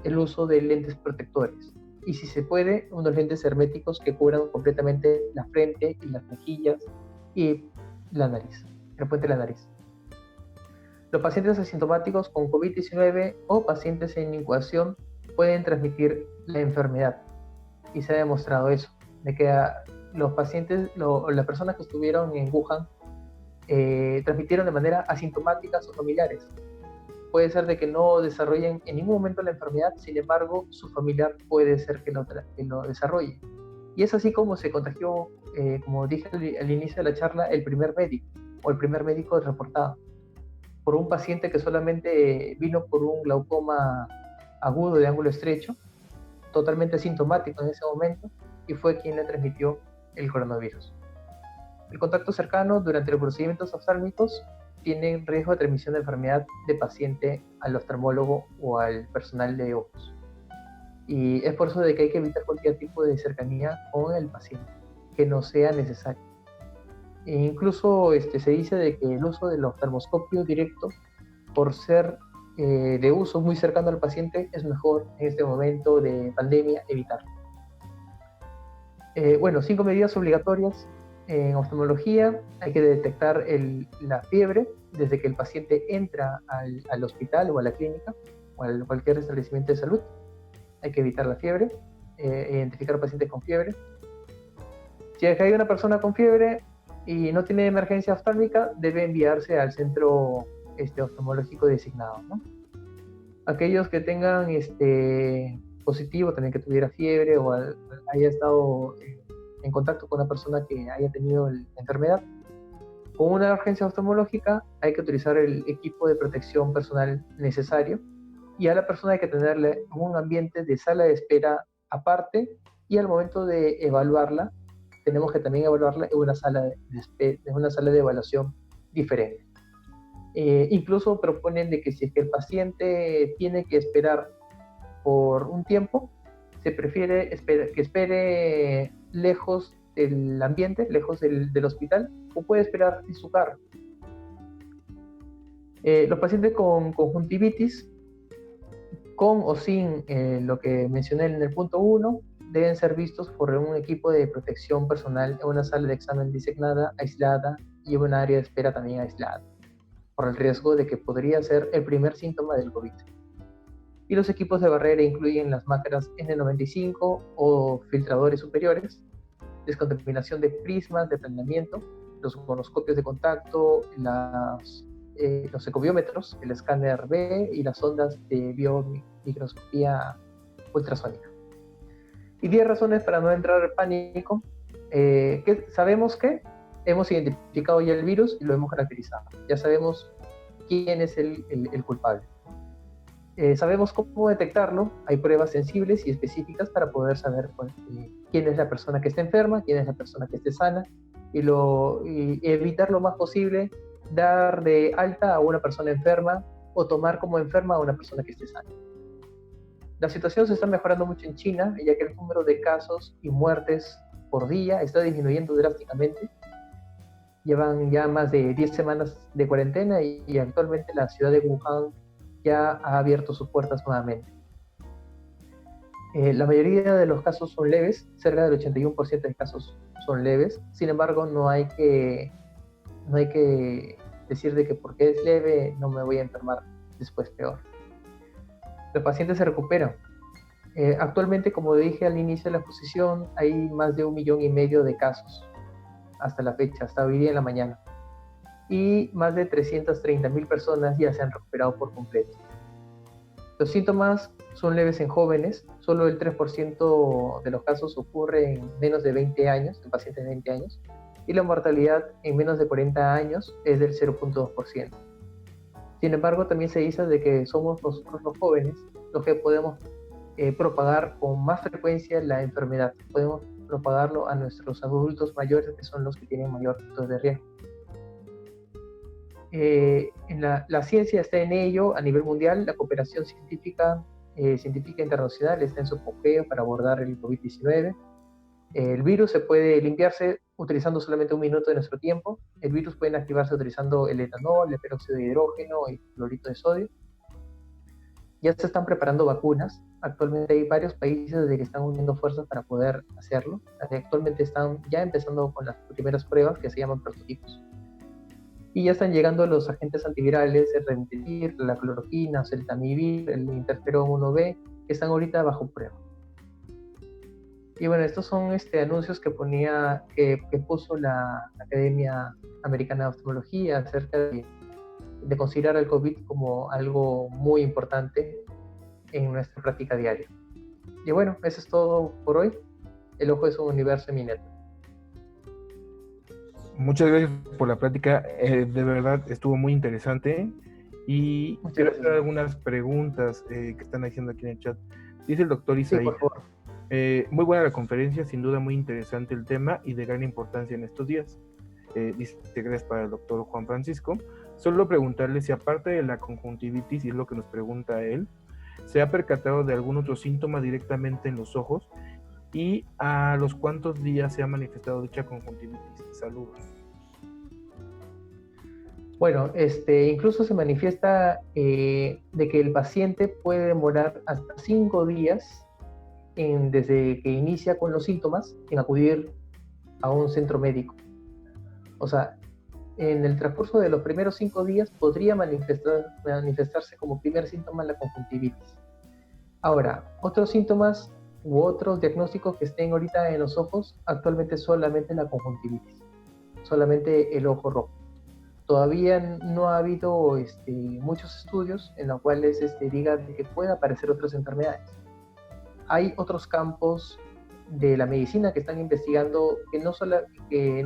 el uso de lentes protectores. Y si se puede, unos lentes herméticos que cubran completamente la frente y las mejillas y la nariz, el puente de la nariz. Los pacientes asintomáticos con COVID-19 o pacientes en incubación pueden transmitir la enfermedad. Y se ha demostrado eso, de que los pacientes, las personas que estuvieron en Wuhan, transmitieron de manera asintomática a sus familiares. Puede ser de que no desarrollen en ningún momento la enfermedad, sin embargo, su familiar puede ser que lo desarrolle. Y es así como se contagió, como dije al inicio de la charla, el primer médico reportado, por un paciente que solamente vino por un glaucoma agudo de ángulo estrecho, totalmente asintomático en ese momento, y fue quien le transmitió el coronavirus. El contacto cercano durante los procedimientos oftálmicos tiene riesgo de transmisión de enfermedad de paciente al oftalmólogo o al personal de ojos. Y es por eso de que hay que evitar cualquier tipo de cercanía con el paciente, que no sea necesario. E incluso se dice de que el uso del oftalmoscopio directo, por ser de uso muy cercano al paciente, es mejor en este momento de pandemia evitarlo. 5 medidas obligatorias en oftalmología. Hay que detectar la fiebre desde que el paciente entra al hospital o a la clínica o a cualquier establecimiento de salud. Hay que evitar la fiebre, identificar pacientes con fiebre. Si hay una persona con fiebre y no tiene emergencia oftálmica, debe enviarse al centro oftalmológico designado, ¿no? Aquellos que tengan positivo, también que tuviera fiebre o haya estado en contacto con una persona que haya tenido la enfermedad, con una urgencia oftalmológica hay que utilizar el equipo de protección personal necesario, y a la persona hay que tenerle un ambiente de sala de espera aparte, y al momento de evaluarla tenemos que también evaluarla en una sala de evaluación diferente. Incluso proponen de que si es que el paciente tiene que esperar por un tiempo, se prefiere que espere lejos del ambiente, lejos del hospital, o puede esperar en su carro. Los pacientes con conjuntivitis, con o sin lo que mencioné en el punto 1, deben ser vistos por un equipo de protección personal en una sala de examen designada, aislada, y en un área de espera también aislada, por el riesgo de que podría ser el primer síntoma del COVID. Y los equipos de barrera incluyen las máscaras N95 o filtradores superiores, descontaminación de prismas de planeamiento, los gonoscopios de contacto, los ecobiómetros, el escáner B y las ondas de biomicroscopía ultrasónica. Y 10 razones para no entrar en pánico. Sabemos que hemos identificado ya el virus y lo hemos caracterizado. Ya sabemos quién es el culpable. Sabemos cómo detectarlo. Hay pruebas sensibles y específicas para poder saber quién es la persona que está enferma, quién es la persona que esté sana, y evitar lo más posible dar de alta a una persona enferma o tomar como enferma a una persona que esté sana. La situación se está mejorando mucho en China, ya que el número de casos y muertes por día está disminuyendo drásticamente. Llevan ya más de 10 semanas de cuarentena y actualmente la ciudad de Wuhan ya ha abierto sus puertas nuevamente. La mayoría de los casos son leves, cerca del 81% de casos son leves. Sin embargo, no hay que decir de que porque es leve no me voy a enfermar después peor. Los pacientes se recuperan. Actualmente, como dije al inicio de la exposición, hay más de 1,5 millones de casos hasta la fecha, hasta hoy día en la mañana. Y más de 330,000 personas ya se han recuperado por completo. Los síntomas son leves en jóvenes, solo el 3% de los casos ocurre en menos de 20 años, en pacientes de 20 años, y la mortalidad en menos de 40 años es del 0,2%. Sin embargo, también se dice de que somos nosotros los jóvenes los que podemos propagar con más frecuencia la enfermedad. Podemos propagarlo a nuestros adultos mayores, que son los que tienen mayor factor de riesgo. La ciencia está en ello a nivel mundial. La cooperación científica internacional está en su apogeo para abordar el COVID-19. El virus se puede limpiarse utilizando solamente 1 minuto de nuestro tiempo. El virus puede activarse utilizando el etanol, el peróxido de hidrógeno y el clorito de sodio. Ya se están preparando vacunas. Actualmente hay varios países que están uniendo fuerzas para poder hacerlo. Actualmente están ya empezando con las primeras pruebas, que se llaman prototipos. Y ya están llegando los agentes antivirales, el remdesivir, la cloroquina, el tamivir, el interferón 1B, que están ahorita bajo prueba. Y bueno, estos son anuncios que puso la Academia Americana de Oftalmología acerca de considerar el COVID como algo muy importante en nuestra práctica diaria. Y bueno, eso es todo por hoy. El ojo es un universo eminente. Muchas gracias por la plática, de verdad estuvo muy interesante y quiero hacer algunas preguntas que están haciendo aquí en el chat. Dice el doctor Isaías, sí, por favor. Muy buena la conferencia, sin duda muy interesante el tema y de gran importancia en estos días. Dice gracias para el doctor Juan Francisco. Solo preguntarle si aparte de la conjuntivitis, y es lo que nos pregunta él, ¿se ha percatado de algún otro síntoma directamente en los ojos? ¿Y a los cuántos días se ha manifestado dicha conjuntivitis? Saludos. Bueno, incluso se manifiesta de que el paciente puede demorar hasta 5 días desde que inicia con los síntomas en acudir a un centro médico. O sea, en el transcurso de los primeros 5 días podría manifestarse como primer síntoma la conjuntivitis. Ahora, otros síntomas u otros diagnósticos que estén ahorita en los ojos, actualmente solamente la conjuntivitis, solamente el ojo rojo. Todavía no ha habido muchos estudios en los cuales digan que pueda aparecer otras enfermedades. Hay otros campos de la medicina que están investigando que no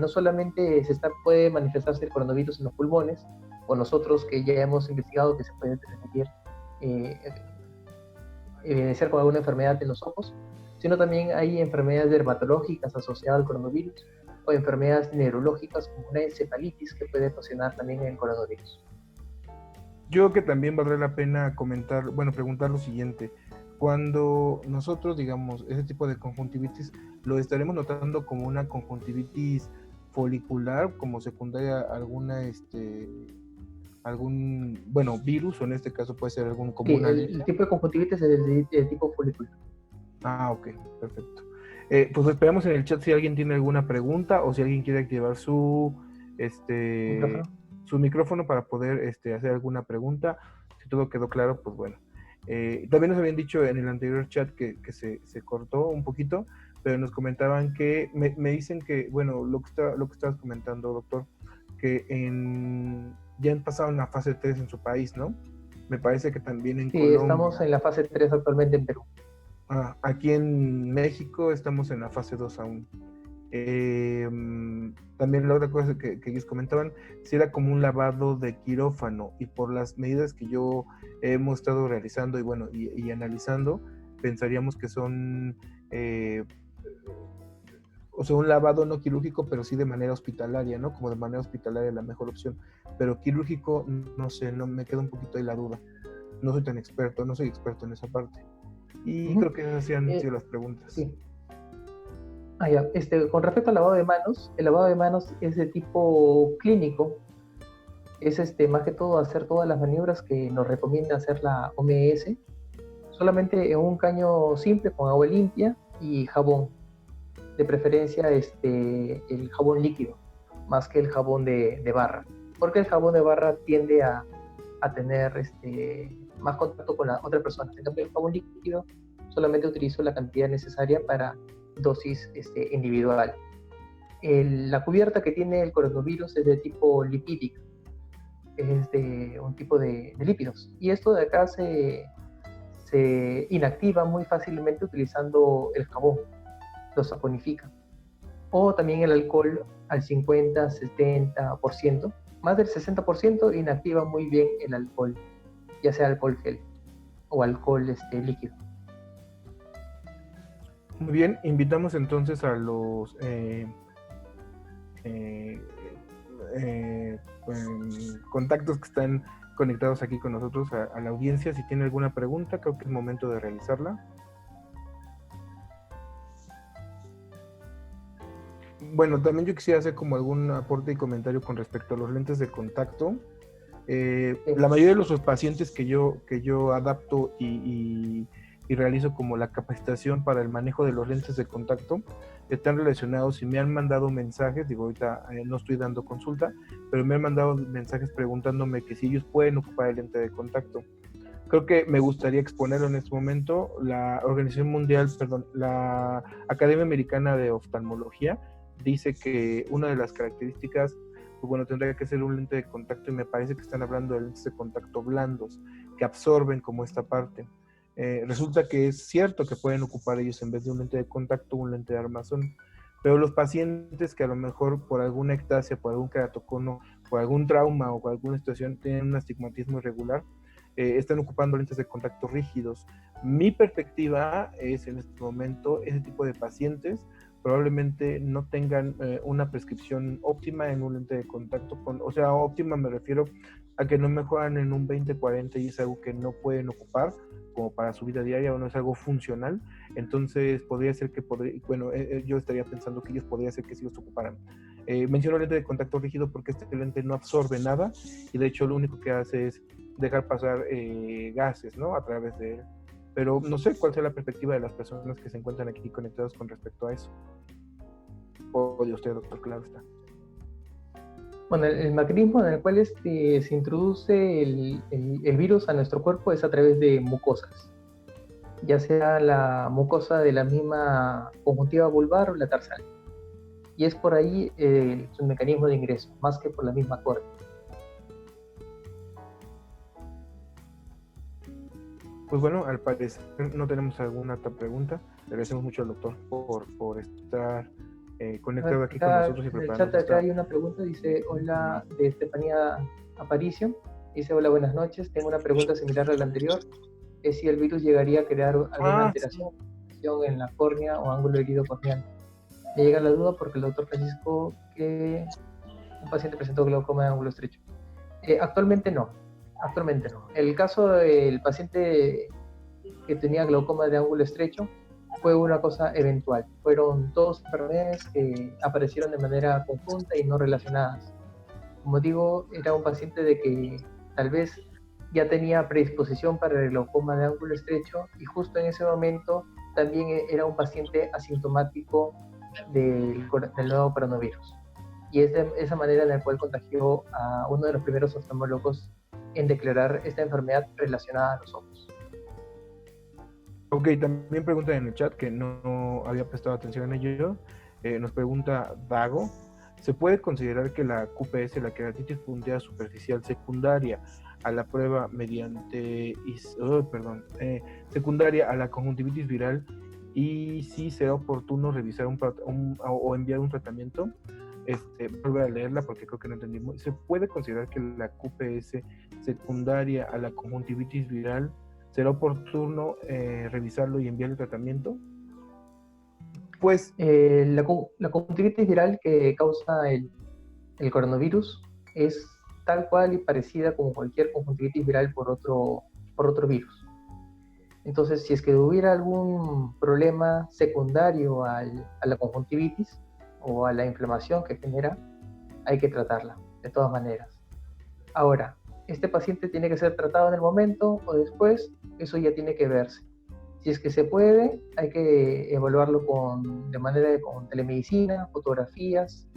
solamente puede manifestarse el coronavirus en los pulmones, o nosotros que ya hemos investigado que se puede transmitir, evidenciar con alguna enfermedad en los ojos, sino también hay enfermedades dermatológicas asociadas al coronavirus o enfermedades neurológicas como una encefalitis que puede ocasionar también el coronavirus. Yo creo que también valdría la pena preguntar lo siguiente. Cuando nosotros, digamos, ese tipo de conjuntivitis, ¿lo estaremos notando como una conjuntivitis folicular, como secundaria a algún virus, o en este caso puede ser algún Sí, el tipo de conjuntivitis es el tipo folicular. Ah, ok, perfecto. Pues esperamos en el chat si alguien tiene alguna pregunta o si alguien quiere activar su micrófono para poder hacer alguna pregunta. Si todo quedó claro, pues bueno. También nos habían dicho en el anterior chat que se cortó un poquito, pero nos comentaban que, me dicen que, bueno, lo que estabas comentando, doctor, que ya han pasado en la fase 3 en su país, ¿no? Me parece que también en Colombia. Sí, estamos en la fase 3 actualmente en Perú. Aquí en México estamos en la fase 2 aún. También la otra cosa que ellos comentaban, si era como un lavado de quirófano, y por las medidas que yo hemos estado realizando y analizando, pensaríamos que son un lavado no quirúrgico, pero sí de manera hospitalaria, ¿no? Como de manera hospitalaria la mejor opción, pero quirúrgico, no sé, no me queda un poquito ahí la duda. No soy experto en esa parte. Y creo que esas han sido las preguntas. Sí. Con respecto al lavado de manos, el lavado de manos es de tipo clínico. Es más que todo hacer todas las maniobras que nos recomienda hacer la OMS, solamente en un caño simple con agua limpia y jabón. De preferencia el jabón líquido, más que el jabón de barra, porque el jabón de barra tiende a tener más contacto con la otra persona. En cambio, el jabón líquido solamente utilizo la cantidad necesaria para dosis individual. La cubierta que tiene el coronavirus es de tipo lipídico, es de un tipo de lípidos, y esto de acá se inactiva muy fácilmente utilizando el jabón, lo saponifica, o también el alcohol al 50-70%, más del 60% inactiva muy bien el alcohol, ya sea alcohol gel o alcohol líquido. Muy bien, invitamos entonces a los contactos que están conectados aquí con nosotros, a la audiencia. Si tiene alguna pregunta, creo que es momento de realizarla. Bueno, también yo quisiera hacer como algún aporte y comentario con respecto a los lentes de contacto. La mayoría de los pacientes que yo adapto y realizo como la capacitación para el manejo de los lentes de contacto están relacionados y me han mandado mensajes, digo ahorita no estoy dando consulta, pero me han mandado mensajes preguntándome que si ellos pueden ocupar el lente de contacto. Creo que me gustaría exponerlo en este momento. La Organización Mundial, perdón, la Academia Americana de Oftalmología dice que una de las características, pues bueno, tendría que ser un lente de contacto, y me parece que están hablando de lentes de contacto blandos, que absorben como esta parte. Resulta que es cierto que pueden ocupar ellos en vez de un lente de contacto, un lente de armazón, pero los pacientes que a lo mejor por alguna ectasia, por algún keratocono, por algún trauma o por alguna situación tienen un astigmatismo irregular, están ocupando lentes de contacto rígidos. Mi perspectiva es en este momento, ese tipo de pacientes probablemente no tengan una prescripción óptima en un lente de contacto, o sea, óptima me refiero a que no mejoran en un 20-40 y es algo que no pueden ocupar como para su vida diaria o no es algo funcional. Entonces podría ser que, yo estaría pensando que ellos podría ser que sí los ocuparan. Menciono lente de contacto rígido porque este lente no absorbe nada y de hecho lo único que hace es dejar pasar gases, ¿no?, a través de él. Pero no sé cuál sea la perspectiva de las personas que se encuentran aquí conectadas con respecto a eso. O de usted, doctor, claro está. Bueno, el mecanismo en el cual se introduce el virus a nuestro cuerpo es a través de mucosas, ya sea la mucosa de la misma conjuntiva vulvar o la tarsal. Y es por ahí su mecanismo de ingreso, más que por la misma córnea. Pues bueno, al parecer no tenemos alguna otra pregunta. Le agradecemos mucho al doctor por estar conectado aquí con nosotros y preparando. En el chat acá hay una pregunta, dice, hola, de Estefanía Aparicio. Dice, hola, buenas noches, tengo una pregunta similar a la anterior. Es si el virus llegaría a crear alguna alteración en la córnea o ángulo herido corneal. Me llega la duda porque el doctor Francisco, que un paciente presentó glaucoma de ángulo estrecho. Actualmente no. El caso del paciente que tenía glaucoma de ángulo estrecho fue una cosa eventual. Fueron dos enfermedades que aparecieron de manera conjunta y no relacionadas. Como digo, era un paciente de que tal vez ya tenía predisposición para el glaucoma de ángulo estrecho y justo en ese momento también era un paciente asintomático del nuevo coronavirus. Y es de esa manera en la cual contagió a uno de los primeros oftalmólogos en declarar esta enfermedad relacionada a los ojos. Ok, también preguntan en el chat que no había prestado atención en ello. Nos pregunta Dago, ¿se puede considerar que la QPS, la queratitis puntera superficial secundaria a la prueba secundaria a la conjuntivitis viral, y si será oportuno revisar o enviar un tratamiento? Vuelve a leerla porque creo que no entendimos. ¿Se puede considerar que la QPS secundaria a la conjuntivitis viral será oportuno revisarlo y enviar el tratamiento? Pues la conjuntivitis viral que causa el coronavirus es tal cual y parecida como cualquier conjuntivitis viral por otro virus. Entonces, si es que hubiera algún problema secundario a la conjuntivitis o a la inflamación que genera, hay que tratarla, de todas maneras. Ahora, ¿este paciente tiene que ser tratado en el momento o después? Eso ya tiene que verse. Si es que se puede, hay que evaluarlo con telemedicina, fotografías.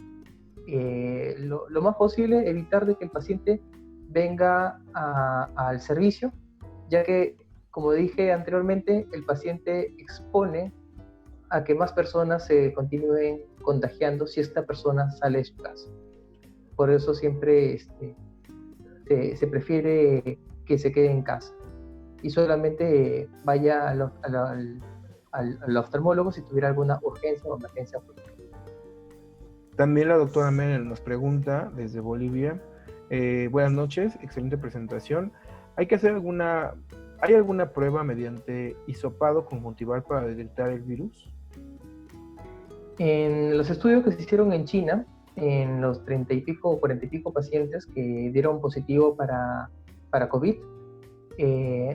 Lo más posible, evitar de que el paciente venga al servicio, ya que, como dije anteriormente, el paciente expone a que más personas se continúen contagiando si esta persona sale de su casa. Por eso siempre se prefiere que se quede en casa y solamente vaya al oftalmólogo si tuviera alguna urgencia o emergencia. También la doctora Menen nos pregunta desde Bolivia, buenas noches, excelente presentación. ¿Hay alguna prueba mediante hisopado conjuntival para detectar el virus? En los estudios que se hicieron en China, en los 30 y pico o 40 y pico pacientes que dieron positivo para COVID,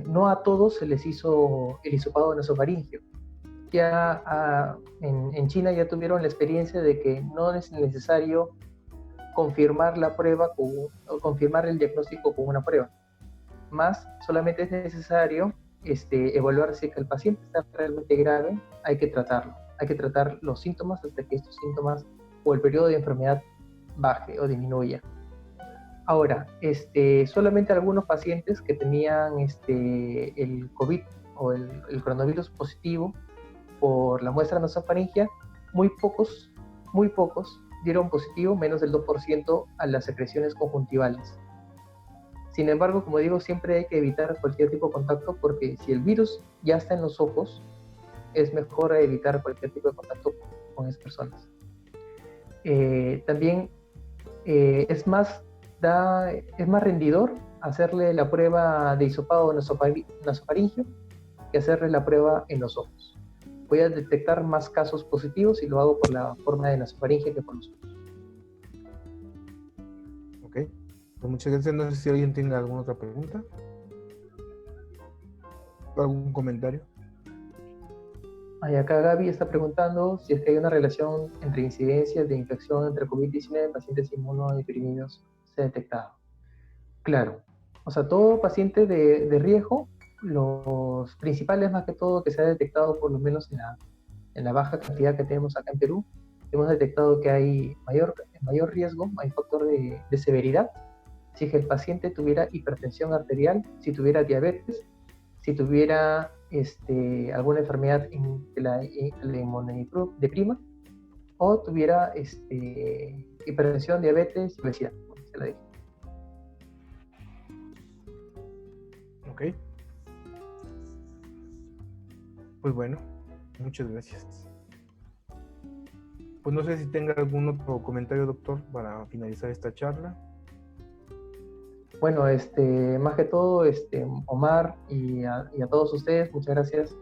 no a todos se les hizo el hisopado nasofaríngeo. Ya en China ya tuvieron la experiencia de que no es necesario confirmar la prueba o confirmar el diagnóstico con una prueba. Más solamente es necesario evaluar si el paciente está realmente grave, hay que tratarlo. Hay que tratar los síntomas hasta que estos síntomas o el periodo de enfermedad baje o disminuya. Ahora, solamente algunos pacientes que tenían el COVID o el coronavirus positivo por la muestra nasofaringea, muy pocos dieron positivo, menos del 2% a las secreciones conjuntivales. Sin embargo, como digo, siempre hay que evitar cualquier tipo de contacto porque si el virus ya está en los ojos, es mejor evitar cualquier tipo de contacto con esas personas. También es más rendidor hacerle la prueba de hisopado nasofaríngeo que hacerle la prueba en los ojos. Voy a detectar más casos positivos si lo hago por la forma de nasofaringe que por los ojos. Ok, pues muchas gracias. No sé si alguien tenga alguna otra pregunta, algún comentario. Acá Gaby está preguntando si es que hay una relación entre incidencias de infección entre COVID-19 en pacientes inmunodeprimidos se ha detectado. Claro, o sea, todo paciente de riesgo, los principales más que todo que se ha detectado por lo menos en la baja cantidad que tenemos acá en Perú, hemos detectado que hay mayor riesgo, hay factor de severidad, si es que el paciente tuviera hipertensión arterial, si tuviera diabetes, si tuviera alguna enfermedad de la inmunodeprima o tuviera hipertensión, diabetes y obesidad, como se la dije. Ok. Pues bueno, muchas gracias. Pues no sé si tenga algún otro comentario, doctor, para finalizar esta charla. Bueno, más que todo, Omar y a todos ustedes, muchas gracias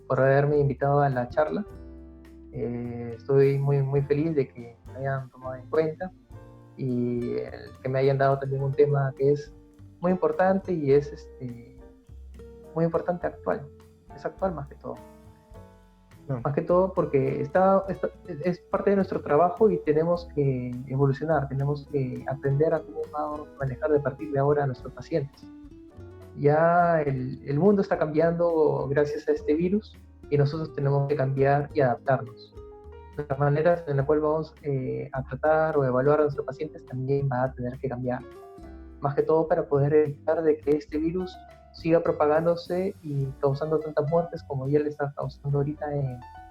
por haberme invitado a la charla. Estoy muy, muy feliz de que me hayan tomado en cuenta y que me hayan dado también un tema que es muy importante y es muy importante actual. Es actual más que todo. No. Más que todo porque es parte de nuestro trabajo y tenemos que evolucionar, tenemos que aprender a cómo manejar de partir de ahora a nuestros pacientes. Ya el mundo está cambiando gracias a este virus y nosotros tenemos que cambiar y adaptarnos. Las maneras en las cuales vamos a tratar o evaluar a nuestros pacientes también va a tener que cambiar. Más que todo para poder evitar de que este virus siga propagándose y causando tantas muertes como ya le está causando ahorita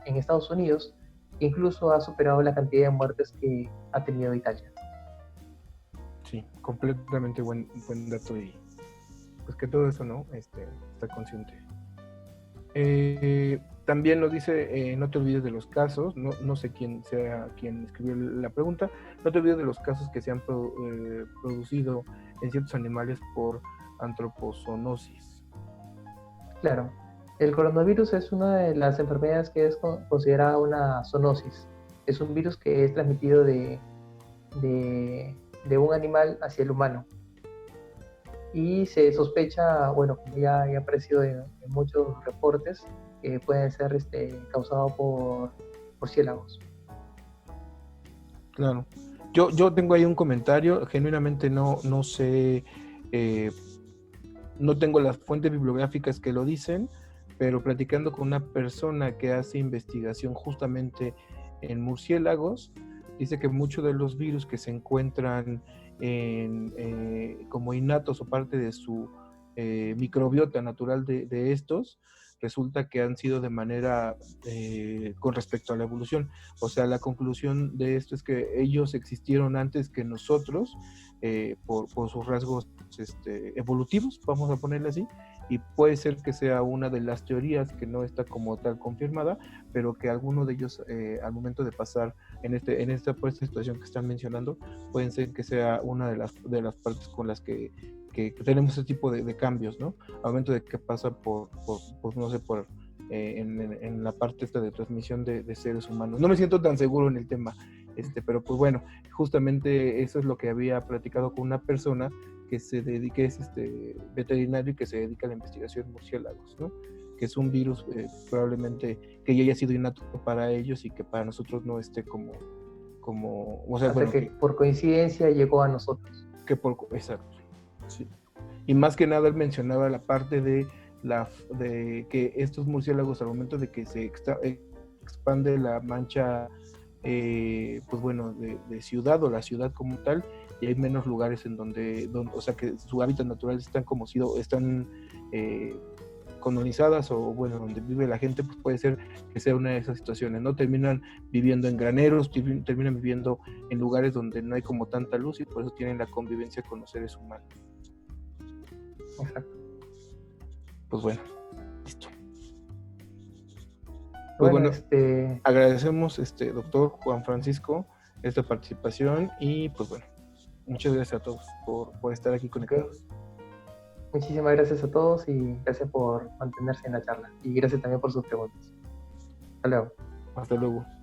en Estados Unidos, incluso ha superado la cantidad de muertes que ha tenido Italia. Sí, completamente buen dato y pues que todo eso, ¿no? Está consciente. También nos dice, no te olvides de los casos, no sé quién sea quien escribió la pregunta, no te olvides de los casos que se han producido en ciertos animales por antropozoonosis. Claro, el coronavirus es una de las enfermedades que es considerada una zoonosis. Es un virus que es transmitido de un animal hacia el humano. Y se sospecha, bueno, como ya ha aparecido en muchos reportes, que pueden ser causados por murciélagos. Claro. Yo tengo ahí un comentario, genuinamente no sé, no tengo las fuentes bibliográficas que lo dicen, pero platicando con una persona que hace investigación justamente en murciélagos, dice que muchos de los virus que se encuentran como innatos o parte de su microbiota natural de estos, resulta que han sido de manera con respecto a la evolución. O sea, la conclusión de esto es que ellos existieron antes que nosotros por sus rasgos evolutivos, vamos a ponerle así, y puede ser que sea una de las teorías que no está como tal confirmada, pero que alguno de ellos al momento de pasar en esta situación que están mencionando, pueden ser que sea una de las partes con las que tenemos ese tipo de cambios, ¿no? Al momento de que pasa por no sé, por en la parte esta de transmisión de seres humanos. No me siento tan seguro en el tema, pero pues bueno, justamente eso es lo que había platicado con una persona que se dedica, es veterinario y que se dedica a la investigación de murciélagos, ¿no? Que es un virus probablemente que ya haya sido innato para ellos y que para nosotros no esté como o sea, O sea que por coincidencia llegó a nosotros. Exacto, sí. Y más que nada él mencionaba la parte de que estos murciélagos al momento de que se expande la mancha, pues bueno, de ciudad o la ciudad como tal, y hay menos lugares en donde o sea que su hábitat natural están colonizadas, o bueno, donde vive la gente, pues puede ser que sea una de esas situaciones, ¿no? Terminan viviendo en graneros, terminan viviendo en lugares donde no hay como tanta luz y por eso tienen la convivencia con los seres humanos. Exacto. Pues bueno, listo. Pues bueno, agradecemos, doctor Juan Francisco, esta participación y pues bueno, muchas gracias a todos por estar aquí conectados. Okay. Muchísimas gracias a todos y gracias por mantenerse en la charla. Y gracias también por sus preguntas. Hasta luego. Hasta luego.